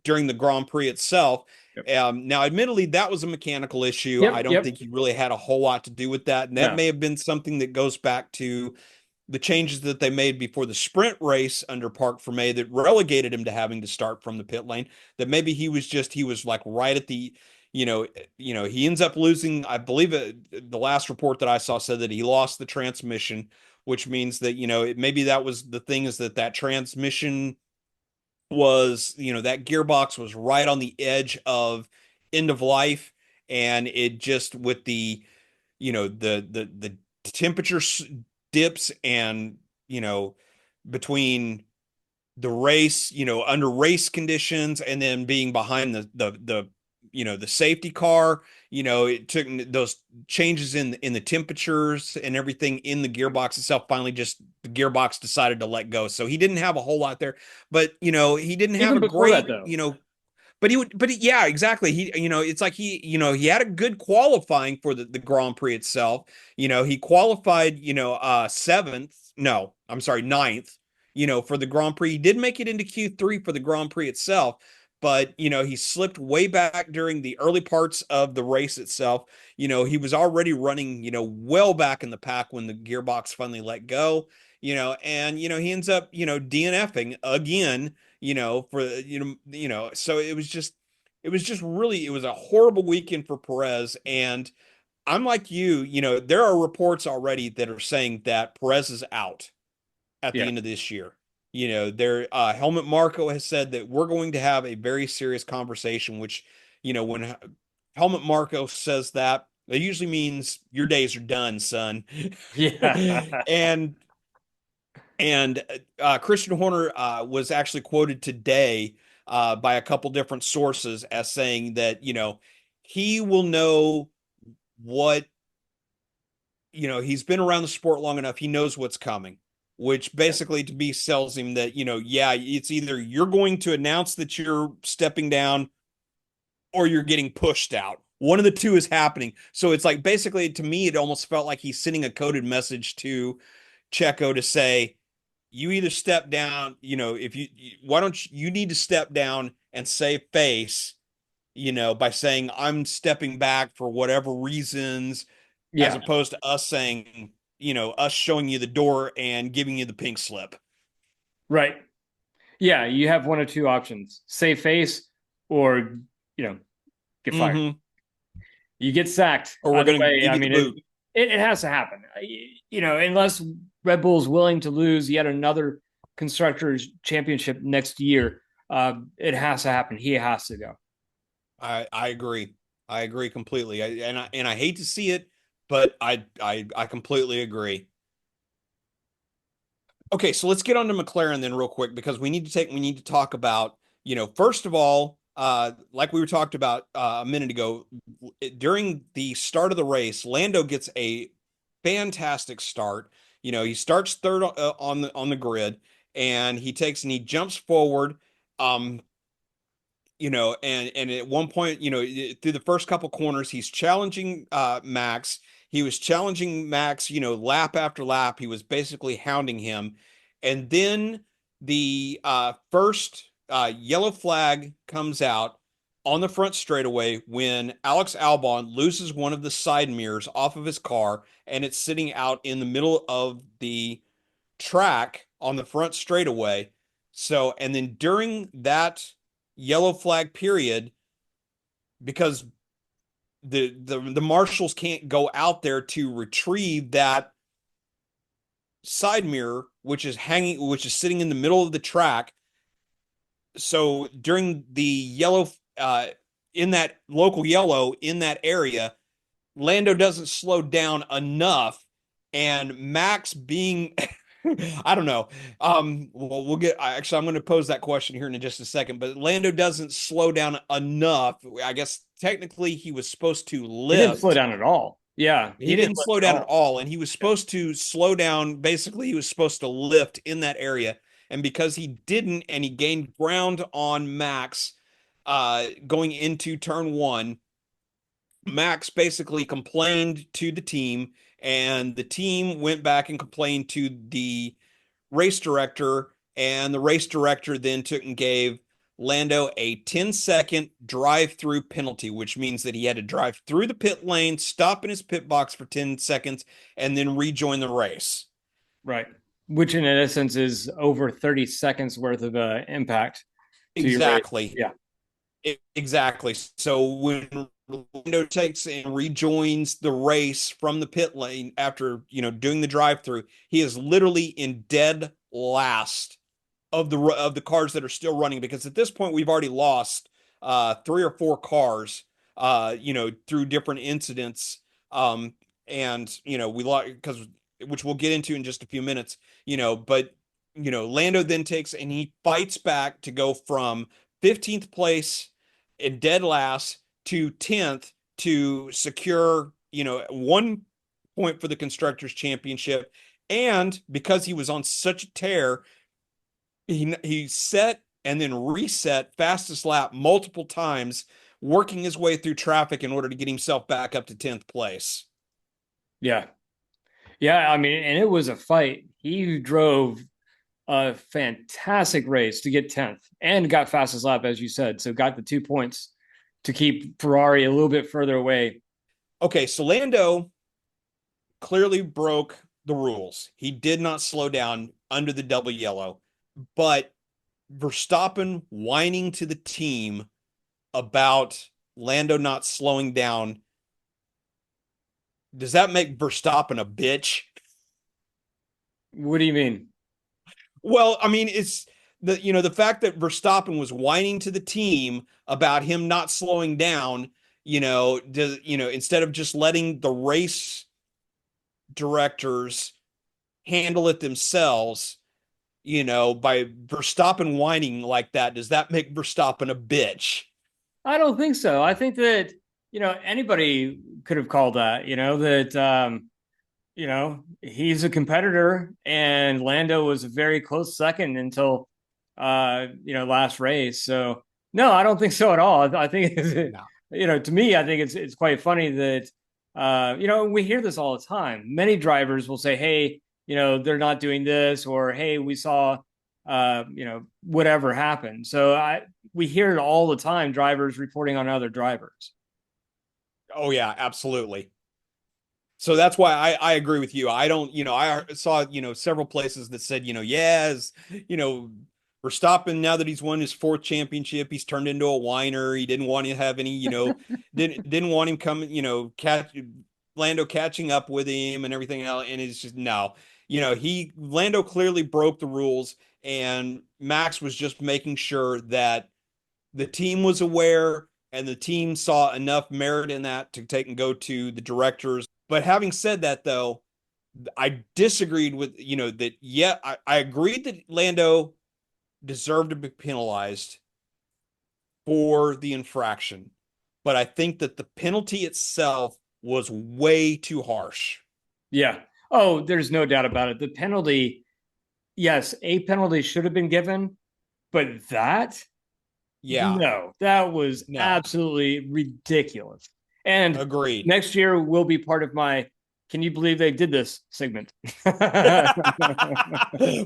Speaker 1: during the Grand Prix itself.
Speaker 3: Yep.
Speaker 1: Now, admittedly, that was a mechanical issue. I
Speaker 3: Yep.
Speaker 1: don't
Speaker 3: Yep.
Speaker 1: think he really had a whole lot to do with that, and that
Speaker 3: No.
Speaker 1: may have been something that goes back to the changes that they made before the sprint race under Park Fermé that relegated him to having to start from the pit lane. That maybe he was like right at the, he ends up losing. I believe the last report that I saw said that he lost the transmission, which means that maybe that was the thing, is that transmission was, that gearbox was right on the edge of end of life, and it just with the temperature dips, and between the race, under race conditions, and then being behind the safety car, it took those changes in the temperatures and everything in the gearbox itself. Finally, just the gearbox decided to let go. So he didn't have a whole lot there, but he didn't have
Speaker 3: Even
Speaker 1: a
Speaker 3: before that,
Speaker 1: great,
Speaker 3: though.
Speaker 1: yeah, exactly. It's like he had a good qualifying for the Grand Prix itself. He qualified, seventh. No, I'm sorry, ninth, for the Grand Prix. He did make it into Q3 for the Grand Prix itself, but, he slipped way back during the early parts of the race itself. He was already running, well back in the pack when the gearbox finally let go, and, he ends up, DNFing again, for so it was just really, it was a horrible weekend for Perez. And I'm like there are reports already that are saying that Perez is out at the
Speaker 3: Yeah.
Speaker 1: end of this year. Their Helmut Marko has said that we're going to have a very serious conversation, which, when Helmut Marko says that, it usually means your days are done, son.
Speaker 3: Yeah.
Speaker 1: and Christian Horner was actually quoted today by a couple different sources as saying that, he will know what, he's been around the sport long enough. He knows what's coming, which basically to me tells him that, yeah, it's either you're going to announce that you're stepping down or you're getting pushed out. One of the two is happening. So it's like, basically, to me, it almost felt like he's sending a coded message to Checo to say, you either step down, if why don't you need to step down and save face, by saying I'm stepping back for whatever reasons, as
Speaker 3: Yeah.
Speaker 1: opposed to us saying, us showing you the door and giving you the pink slip.
Speaker 3: Right. Yeah. You have one or two options: save face, or get fired.
Speaker 1: Mm-hmm.
Speaker 3: You get sacked.
Speaker 1: Or we're
Speaker 3: Either
Speaker 1: going to
Speaker 3: way,
Speaker 1: give
Speaker 3: I
Speaker 1: you the
Speaker 3: mean,
Speaker 1: boot.
Speaker 3: it has to happen. Unless Red Bull's willing to lose yet another constructors championship next year, it has to happen. He has to go.
Speaker 1: I agree. I agree completely. And I hate to see it, but I completely agree. Okay, so let's get on to McLaren then real quick, because we need to talk about, first of all, like we were talked about a minute ago, during the start of the race, Lando gets a fantastic start. He starts third on the grid, and he jumps forward. Um, and at one point, through the first couple corners, he's challenging Max. He was challenging Max, lap after lap. He was basically hounding him. And then the first yellow flag comes out on the front straightaway when Alex Albon loses one of the side mirrors off of his car, and it's sitting out in the middle of the track on the front straightaway. So, and then during that yellow flag period, because the marshals can't go out there to retrieve that side mirror, which is sitting in the middle of the track. So during the yellow, in that local yellow in that area, Lando doesn't slow down enough, and Max being I don't know. Well, I'm going to pose that question here in just a second, but Lando doesn't slow down enough. I guess technically he was supposed to
Speaker 3: He didn't slow
Speaker 1: lift.
Speaker 3: down at all. Yeah,
Speaker 1: He
Speaker 3: he didn't
Speaker 1: didn't
Speaker 3: lift
Speaker 1: slow
Speaker 3: at
Speaker 1: down at
Speaker 3: all.
Speaker 1: all, and he was supposed to slow down. Basically, he was supposed to lift in that area, and because he didn't, and he gained ground on Max, going into turn one, Max basically complained to the team, and the team went back and complained to the race director, and the race director then took and gave Lando a 10-second drive-through penalty, which means that he had to drive through the pit lane, stop in his pit box for 10 seconds, and then rejoin the race.
Speaker 3: Right. Which in essence is over 30 seconds worth of impact to your race.
Speaker 1: Exactly.
Speaker 3: Yeah.
Speaker 1: Exactly. So when Lando takes and rejoins the race from the pit lane after, doing the drive through, he is literally in dead last of the cars that are still running, because at this point we've already lost 3 or 4 cars, through different incidents. And we lost because, which we'll get into in just a few minutes. But Lando then takes and he fights back to go from 15th place in dead last to 10th to secure 1 point for the constructors championship. And because he was on such a tear, he set and then reset fastest lap multiple times, working his way through traffic in order to get himself back up to 10th place.
Speaker 3: Yeah. Yeah. I mean, and it was a fight. He drove a fantastic race to get 10th and got fastest lap, as you said. So got the 2 points to keep Ferrari a little bit further away.
Speaker 1: Okay. So Lando clearly broke the rules. He did not slow down under the double yellow, but Verstappen whining to the team about Lando not slowing down, does that make Verstappen a bitch?
Speaker 3: What do you mean?
Speaker 1: Well, I mean, it's the fact that Verstappen was whining to the team about him not slowing down, instead of just letting the race directors handle it themselves, by Verstappen whining like that, does that make Verstappen a bitch?
Speaker 3: I don't think so. I think that, anybody could have called that, he's a competitor and Lando was a very close second until, last race. So no, I don't think so at all. I think, no. To me, I think it's quite funny that, we hear this all the time. Many drivers will say, hey, they're not doing this, or, hey, we saw, whatever happened. So we hear it all the time, drivers reporting on other drivers.
Speaker 1: Oh yeah, absolutely. So that's why I agree with you. I don't, I saw, several places that said, yes, Verstappen, now that he's won his 4th championship, he's turned into a whiner. He didn't want to have any, didn't want him coming, Lando catching up with him and everything else. And it's just, no, Lando clearly broke the rules, and Max was just making sure that the team was aware and the team saw enough merit in that to take and go to the directors. But having said that, though, I disagreed with, that, yeah, I agreed that Lando deserved to be penalized for the infraction. But I think that the penalty itself was way too harsh.
Speaker 3: Yeah. Oh, there's no doubt about it. The penalty, yes, a penalty should have been given, but that, no, that was absolutely ridiculous. And
Speaker 1: agreed.
Speaker 3: Next year will be part of my "Can you believe they did this?" segment,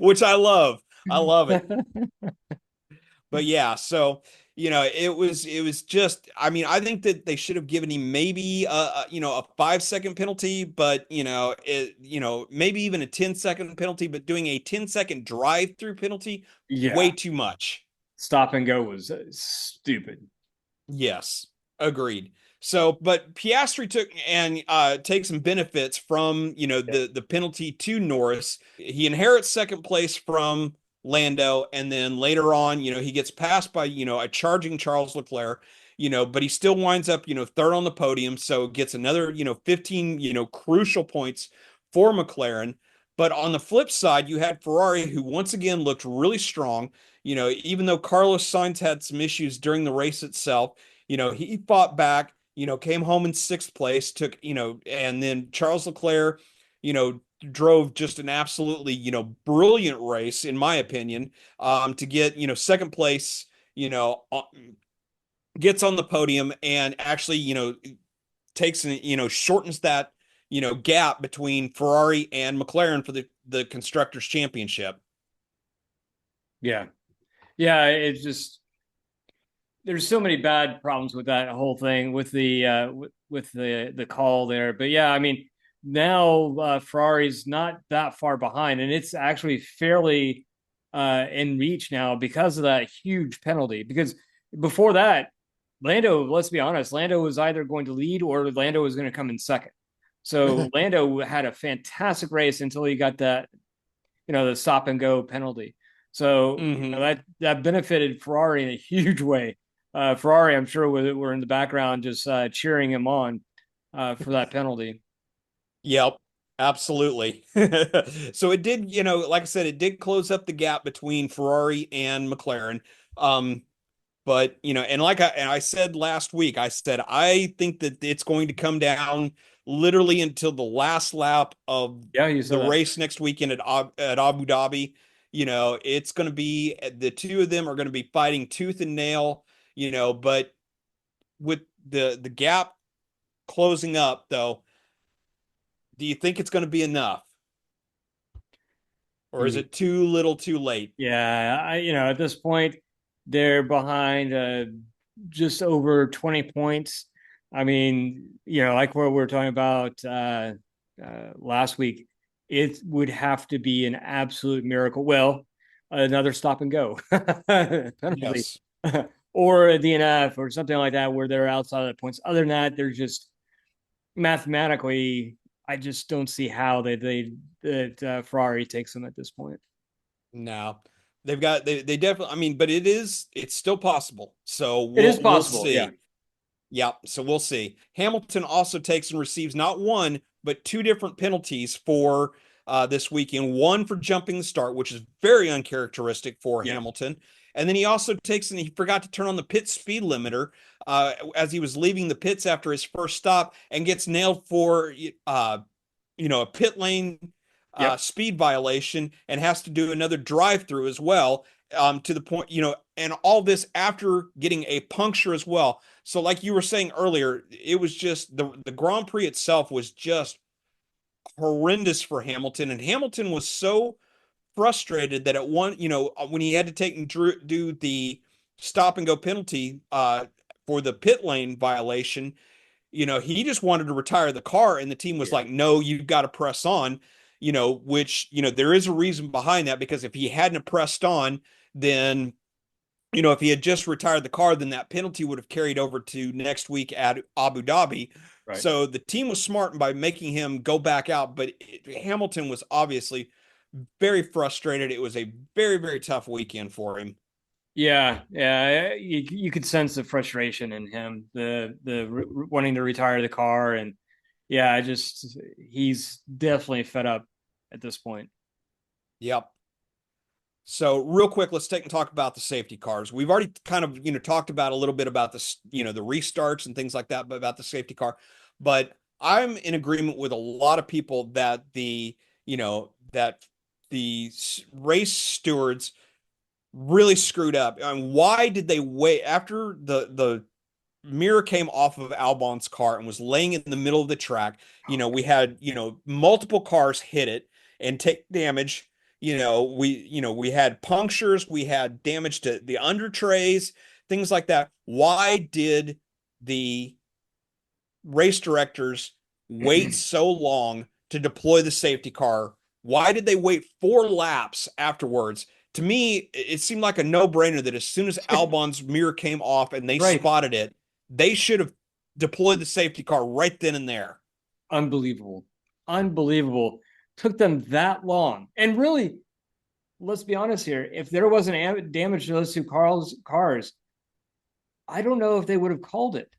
Speaker 1: which I love. I love it. But yeah, so it was just, I mean, I think that they should have given him maybe a 5-second penalty, but maybe even a 10-second penalty, but doing a 10-second drive-through penalty, way too much.
Speaker 3: Stop and go was stupid.
Speaker 1: Yes, agreed. So, but Piastri took and take some benefits from the penalty to Norris. He inherits second place from Lando, and then later on, he gets passed by a charging Charles Leclerc, but he still winds up third on the podium, so gets another 15 crucial points for McLaren. But on the flip side, you had Ferrari, who once again looked really strong. Even though Carlos Sainz had some issues during the race itself, he fought back, came home in 6th place, and then Charles Leclerc, drove just an absolutely, brilliant race, in my opinion, to get, 2nd place, gets on the podium and actually, takes, shortens that, gap between Ferrari and McLaren for the Constructors' Championship.
Speaker 3: Yeah. Yeah, it's just, there's so many bad problems with that whole thing with the call there. But yeah, I mean, now Ferrari's not that far behind, and it's actually fairly in reach now because of that huge penalty. Because before that, Lando, let's be honest, Lando was either going to lead or Lando was going to come in second. So Lando had a fantastic race until he got that, the stop and go penalty. So
Speaker 1: Mm-hmm.
Speaker 3: that benefited Ferrari in a huge way. Ferrari, I'm sure, were in the background just cheering him on for that penalty.
Speaker 1: Yep, absolutely. So it did, like I said, it did close up the gap between Ferrari and McLaren. Um, but and I said last week, I said I think that it's going to come down literally until the last lap of
Speaker 3: Yeah, you said
Speaker 1: the
Speaker 3: that.
Speaker 1: race next weekend at Abu Dhabi. It's going to be the two of them are going to be fighting tooth and nail. But with the gap closing up, though, do you think it's going to be enough? Or is it too little too late?
Speaker 3: Yeah, at this point they're behind just over 20 points. I mean, like what we were talking about last week, it would have to be an absolute miracle. Well, another stop and go penalty
Speaker 1: Yes.
Speaker 3: or a DNF or something like that where they're outside of the points. Other than that, they're just mathematically, I just don't see how that Ferrari takes them at this point.
Speaker 1: No. They definitely, I mean, but it's still possible. So
Speaker 3: It is
Speaker 1: we'll
Speaker 3: possible, yeah.
Speaker 1: see. Yeah, so we'll see. Hamilton also takes and receives not one, but two different penalties for this weekend. One for jumping the start, which is very uncharacteristic for
Speaker 3: Yeah.
Speaker 1: Hamilton. And then he also takes and he forgot to turn on the pit speed limiter as he was leaving the pits after his first stop and gets nailed for a pit lane
Speaker 3: Yep.
Speaker 1: speed violation and has to do another drive through as well. To the point, and all this after getting a puncture as well. So, like you were saying earlier, it was just the Grand Prix itself was just horrendous for Hamilton, and Hamilton was so frustrated that when he had to take and do the stop and go penalty for the pit lane violation, he just wanted to retire the car, and the team was
Speaker 3: Yeah.
Speaker 1: like, "No, you've got to press on." Which there is a reason behind that because if he hadn't pressed on, then if he had just retired the car, then that penalty would have carried over to next week at Abu Dhabi.
Speaker 3: Right.
Speaker 1: So the team was smart by making him go back out, but Hamilton was obviously very frustrated. It was a very, very tough weekend for him.
Speaker 3: Yeah, yeah. You could sense the frustration in him, the wanting to retire the car, and yeah, I just he's definitely fed up at this point.
Speaker 1: Yep. So real quick, let's take and talk about the safety cars. We've already kind of, talked about a little bit about this, the restarts and things like that, but about the safety car. But I'm in agreement with a lot of people that the race stewards really screwed up. And why did they wait after the mirror came off of Albon's car and was laying in the middle of the track? We had, multiple cars hit it and take damage. We had punctures, we had damage to the under trays, things like that. Why did the race directors wait so long to deploy the safety car? Why did they wait 4 laps afterwards? To me, it seemed like a no-brainer that as soon as Albon's mirror came off and they
Speaker 3: Right.
Speaker 1: spotted it, they should have deployed the safety car right then and there.
Speaker 3: Unbelievable. Unbelievable. Took them that long. And really, let's be honest here, if there wasn't damage to those two cars, I don't know if they would have called it.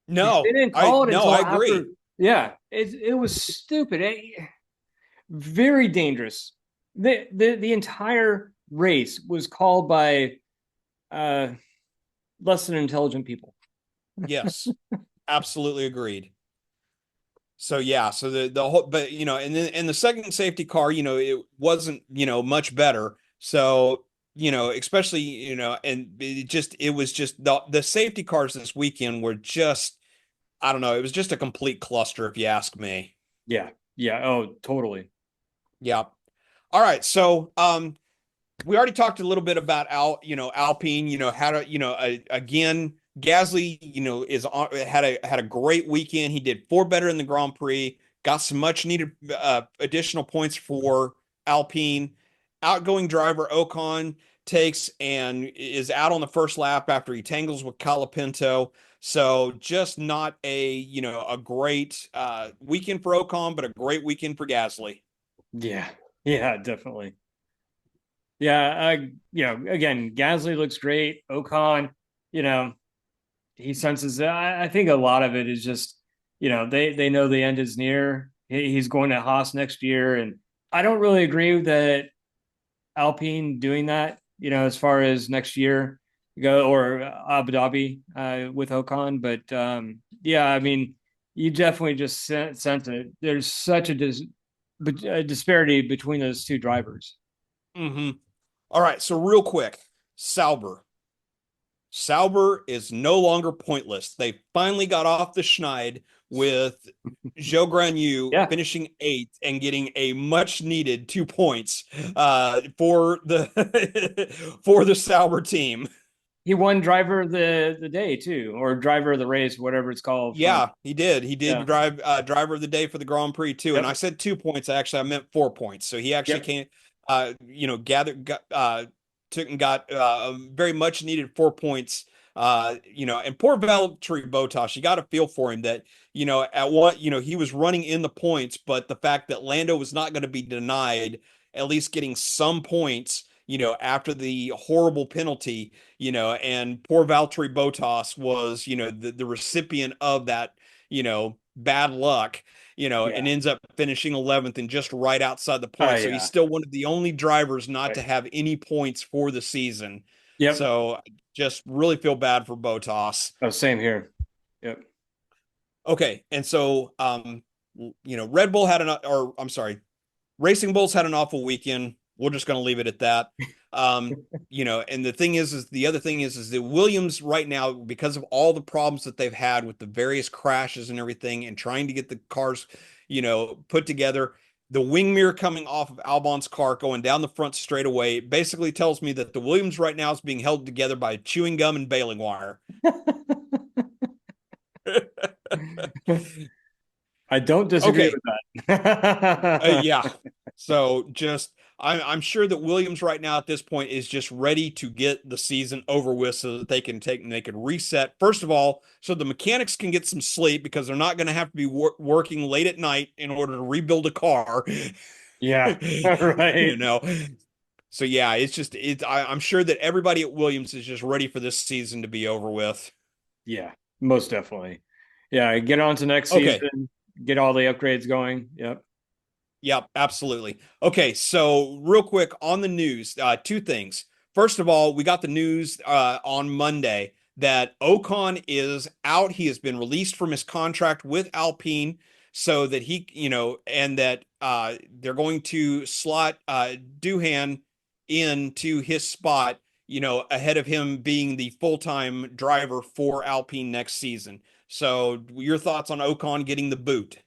Speaker 3: They
Speaker 1: No,
Speaker 3: didn't
Speaker 1: I
Speaker 3: call it
Speaker 1: no,
Speaker 3: until
Speaker 1: I
Speaker 3: after.
Speaker 1: agree.
Speaker 3: Yeah, it was stupid. Very dangerous. The entire race was called by uh, less than intelligent people.
Speaker 1: Yes, absolutely agreed. So yeah, so the whole, but and then and the second safety car, it wasn't much better. So especially and it was just the safety cars this weekend were just, I don't know, it was just a complete cluster if you ask me.
Speaker 3: Yeah, yeah. Oh, totally.
Speaker 1: Yeah. All right, so we already talked a little bit about Alpine, how to, again, Gasly, is on, had a great weekend. He did 4 better in the Grand Prix, got some much needed additional points for Alpine. Outgoing driver Ocon takes and is out on the first lap after he tangles with Colapinto. So just not a great weekend for Ocon, but a great weekend for Gasly.
Speaker 3: Yeah, yeah, definitely. Yeah, again, Gasly looks great. Ocon, you know, he senses. I think a lot of it is just, they know the end is near. He's going to Haas next year, and I don't really agree that Alpine doing that. As far as next year go, or Abu Dhabi with Ocon. But yeah, I mean, you definitely just sense it. There's such a disparity between those two drivers.
Speaker 1: Mm-hmm. All right, so real quick, Sauber. Sauber is no longer pointless. They finally got off the schneid with Joe Granu
Speaker 3: Yeah,
Speaker 1: finishing eighth and getting a much needed 2 points for the for the Sauber team.
Speaker 3: he won driver of the day too, or driver of the race, whatever it's called. From
Speaker 1: Yeah, he did. He did
Speaker 3: yeah,
Speaker 1: drive driver of the day for the Grand Prix too. And I
Speaker 3: yep,
Speaker 1: said 2 points. Actually, I meant 4 points. So he actually
Speaker 3: yep,
Speaker 1: came, took and got very much needed 4 points. And poor Valtteri Bottas, you got to feel for him that, at what, he was running in the points, but the fact that Lando was not going to be denied at least getting some points, after the horrible penalty, and poor Valtteri Bottas was, the recipient of that, bad luck, and
Speaker 3: yeah.
Speaker 1: ends up finishing 11th and just right outside the
Speaker 3: Oh
Speaker 1: point. So he's
Speaker 3: yeah,
Speaker 1: still one of the only drivers not
Speaker 3: right.
Speaker 1: to have any points for the season.
Speaker 3: Yep.
Speaker 1: So just really feel bad for Bottas.
Speaker 3: Oh, same here. Yep.
Speaker 1: Okay. And so, Red Bull had or I'm sorry, Racing Bulls had an awful weekend. We're just going to leave it at that. And the thing is the other thing is that Williams right now, because of all the problems that they've had with the various crashes and everything, and trying to get the cars, put together, the wing mirror coming off of Albon's car going down the front straightaway basically tells me that the Williams right now is being held together by chewing gum and baling wire.
Speaker 3: I don't disagree
Speaker 1: Okay.
Speaker 3: with that.
Speaker 1: Yeah. So just I'm sure that Williams right now at this point is just ready to get the season over with so that they can reset. First of all, so the mechanics can get some sleep because they're not going to have to be working late at night in order to rebuild a car.
Speaker 3: Yeah,
Speaker 1: you
Speaker 3: right.
Speaker 1: know. So yeah, I'm sure that everybody at Williams is just ready for this season to be over with.
Speaker 3: Yeah, most definitely. Yeah, get on to next
Speaker 1: Okay.
Speaker 3: season, get all the upgrades going. Yep.
Speaker 1: Yep, absolutely. Okay, so real quick on the news, two things. First of all, we got the news on Monday that Ocon is out. He has been released from his contract with Alpine, so that he, and that they're going to slot Doohan into his spot, ahead of him being the full-time driver for Alpine next season. So, your thoughts on Ocon getting the boot?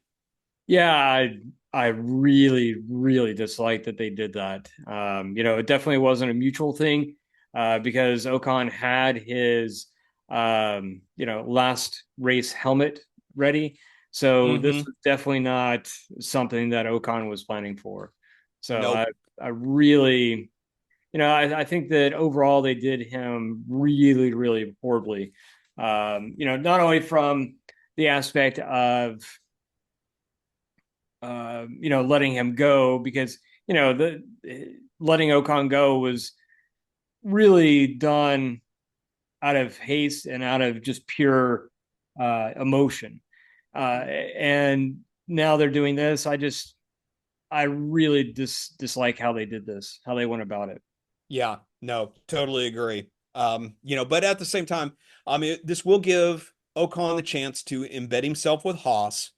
Speaker 3: Yeah, I really, really dislike that they did that. It definitely wasn't a mutual thing because Ocon had his last race helmet ready. So this
Speaker 1: Mm-hmm.
Speaker 3: was definitely not something that Ocon was planning for. So I,
Speaker 1: Nope.
Speaker 3: I really, I think that overall they did him really, really horribly. Not only from the aspect of letting him go because the letting Ocon go was really done out of haste and out of just pure emotion. And now they're doing this. I really dislike how they did this, how they went about it.
Speaker 1: Yeah, no, totally agree. But at the same time, I mean, this will give Ocon the chance to embed himself with Haas.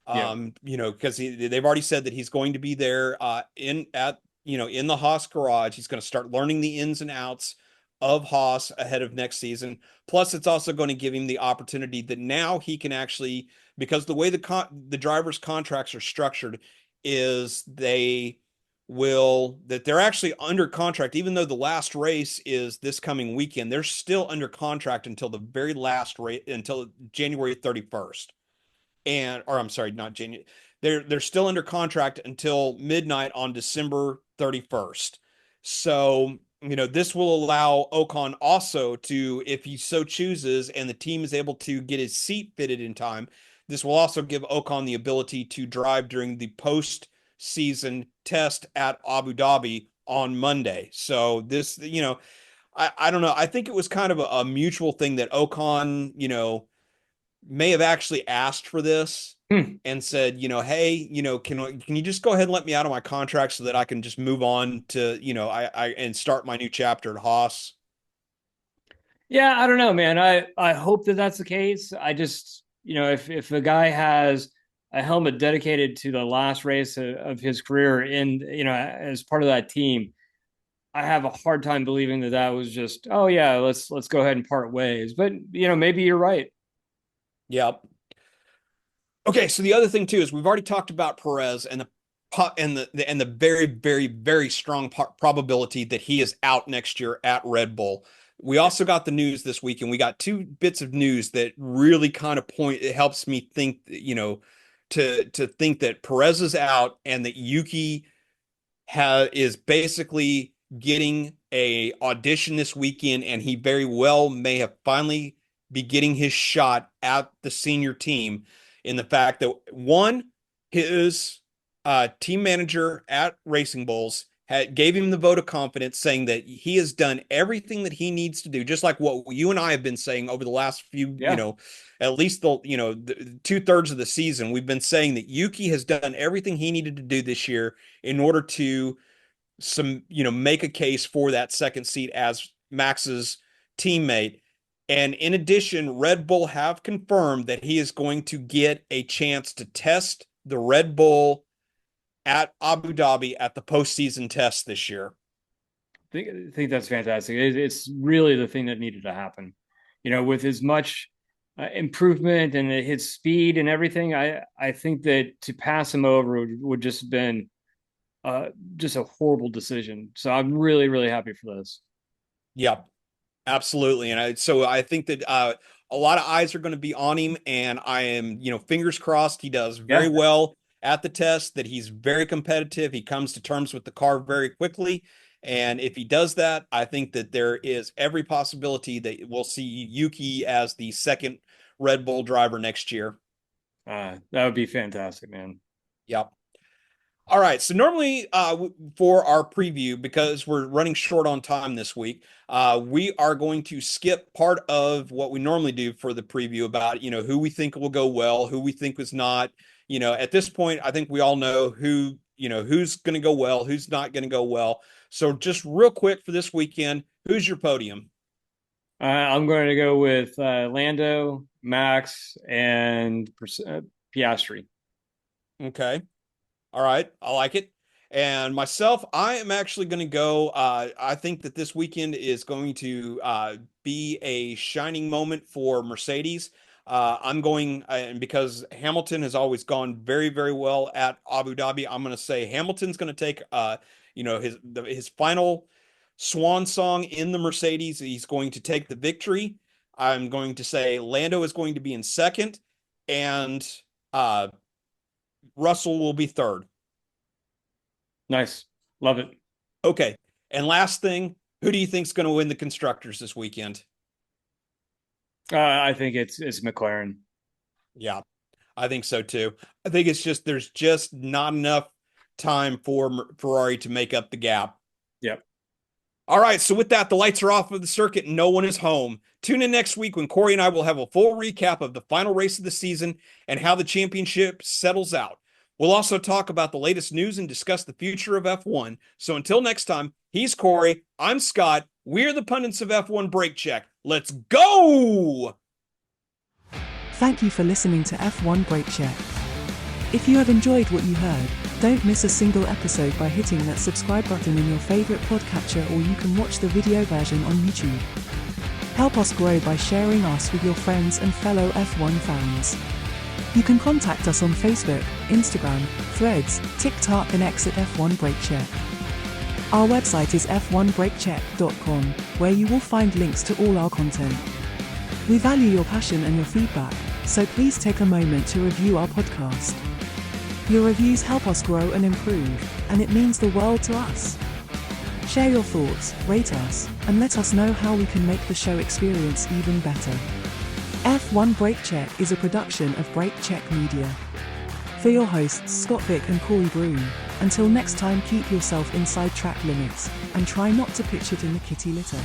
Speaker 3: Yeah.
Speaker 1: Because they've already said that he's going to be there in the Haas garage. He's going to start learning the ins and outs of Haas ahead of next season. Plus, it's also going to give him the opportunity that now he can actually, because the way the drivers' contracts are structured, is they're actually under contract, even though the last race is this coming weekend. They're still under contract until the very last race, until January 31st, or I'm sorry, not January. They're still under contract until midnight on December 31st. So, this will allow Ocon also to, if he so chooses, and the team is able to get his seat fitted in time, this will also give Ocon the ability to drive during the post season test at Abu Dhabi on Monday. So this, I don't know. I think it was kind of a mutual thing that Ocon, may have actually asked for this and said, hey, can you just go ahead and let me out of my contract so that I can just move on to, and start my new chapter at Haas.
Speaker 3: Yeah, I don't know, man. I hope that that's the case. I just, if a guy has a helmet dedicated to the last race of his career in, as part of that team, I have a hard time believing that was just, oh yeah, let's go ahead and part ways. But maybe you're right.
Speaker 1: Yeah. Okay, so the other thing too is we've already talked about Perez and the very, very, very strong probability that he is out next year at Red Bull. We also got the news this week, and we got two bits of news that really kind of it helps me think, to think that Perez is out and that Yuki is basically getting a audition this weekend, and he very well may have finally be getting his shot at the senior team, in the fact that one, his team manager at Racing Bulls gave him the vote of confidence, saying that he has done everything that he needs to do, just like what you and I have been saying over the last few, at least the 2/3 of the season. We've been saying that Yuki has done everything he needed to do this year in order to make a case for that second seat as Max's teammate. And in addition, Red Bull have confirmed that he is going to get a chance to test the Red Bull at Abu Dhabi at the postseason test this year.
Speaker 3: I think that's fantastic. It's really the thing that needed to happen. With as much improvement and his speed and everything, I think that to pass him over would just have been just a horrible decision. So I'm really, really happy for this.
Speaker 1: Yep. Absolutely. And so I think that a lot of eyes are going to be on him, and I am, fingers crossed he does very well at the test, that he's very competitive. He comes to terms with the car very quickly. And if he does that, I think that there is every possibility that we'll see Yuki as the second Red Bull driver next year.
Speaker 3: That would be fantastic, man.
Speaker 1: Yep. All right, so normally for our preview, because we're running short on time this week, we are going to skip part of what we normally do for the preview about, who we think will go well, who we think is not. At this point, I think we all know who's going to go well, who's not going to go well. So just real quick for this weekend, who's your podium?
Speaker 3: I'm going to go with Lando, Max, and Piastri.
Speaker 1: Okay. All right. I like it. And myself, I am actually going to go. I think that this weekend is going to be a shining moment for Mercedes. I'm going, and because Hamilton has always gone very, very well at Abu Dhabi, I'm going to say Hamilton's going to take, his final swan song in the Mercedes. He's going to take the victory. I'm going to say Lando is going to be in second, and Russell will be third.
Speaker 3: Nice. Love it.
Speaker 1: Okay. And last thing, who do you think is going to win the constructors this weekend?
Speaker 3: I think it's McLaren.
Speaker 1: Yeah, I think so too. I think it's just, there's just not enough time for Ferrari to make up the gap.
Speaker 3: Yep.
Speaker 1: All right. So with that, the lights are off of the circuit and no one is home. Tune in next week when Corey and I will have a full recap of the final race of the season and how the championship settles out. We'll also talk about the latest news and discuss the future of F1. So until next time, he's Corey, I'm Scott. We're the pundits of F1 Brake Check. Let's go!
Speaker 2: Thank you for listening to F1 Brake Check. If you have enjoyed what you heard, don't miss a single episode by hitting that subscribe button in your favorite podcatcher, or you can watch the video version on YouTube. Help us grow by sharing us with your friends and fellow F1 fans. You can contact us on Facebook, Instagram, Threads, TikTok and X at F1 Brake Check. Our website is f1brakecheck.com, where you will find links to all our content. We value your passion and your feedback, so please take a moment to review our podcast. Your reviews help us grow and improve, and it means the world to us. Share your thoughts, rate us, and let us know how we can make the show experience even better. F1 Brake Check is a production of Brake Check Media. For your hosts Scott Vick and Corey Broom, Until next time, keep yourself inside track limits and try not to pitch it in the kitty litter.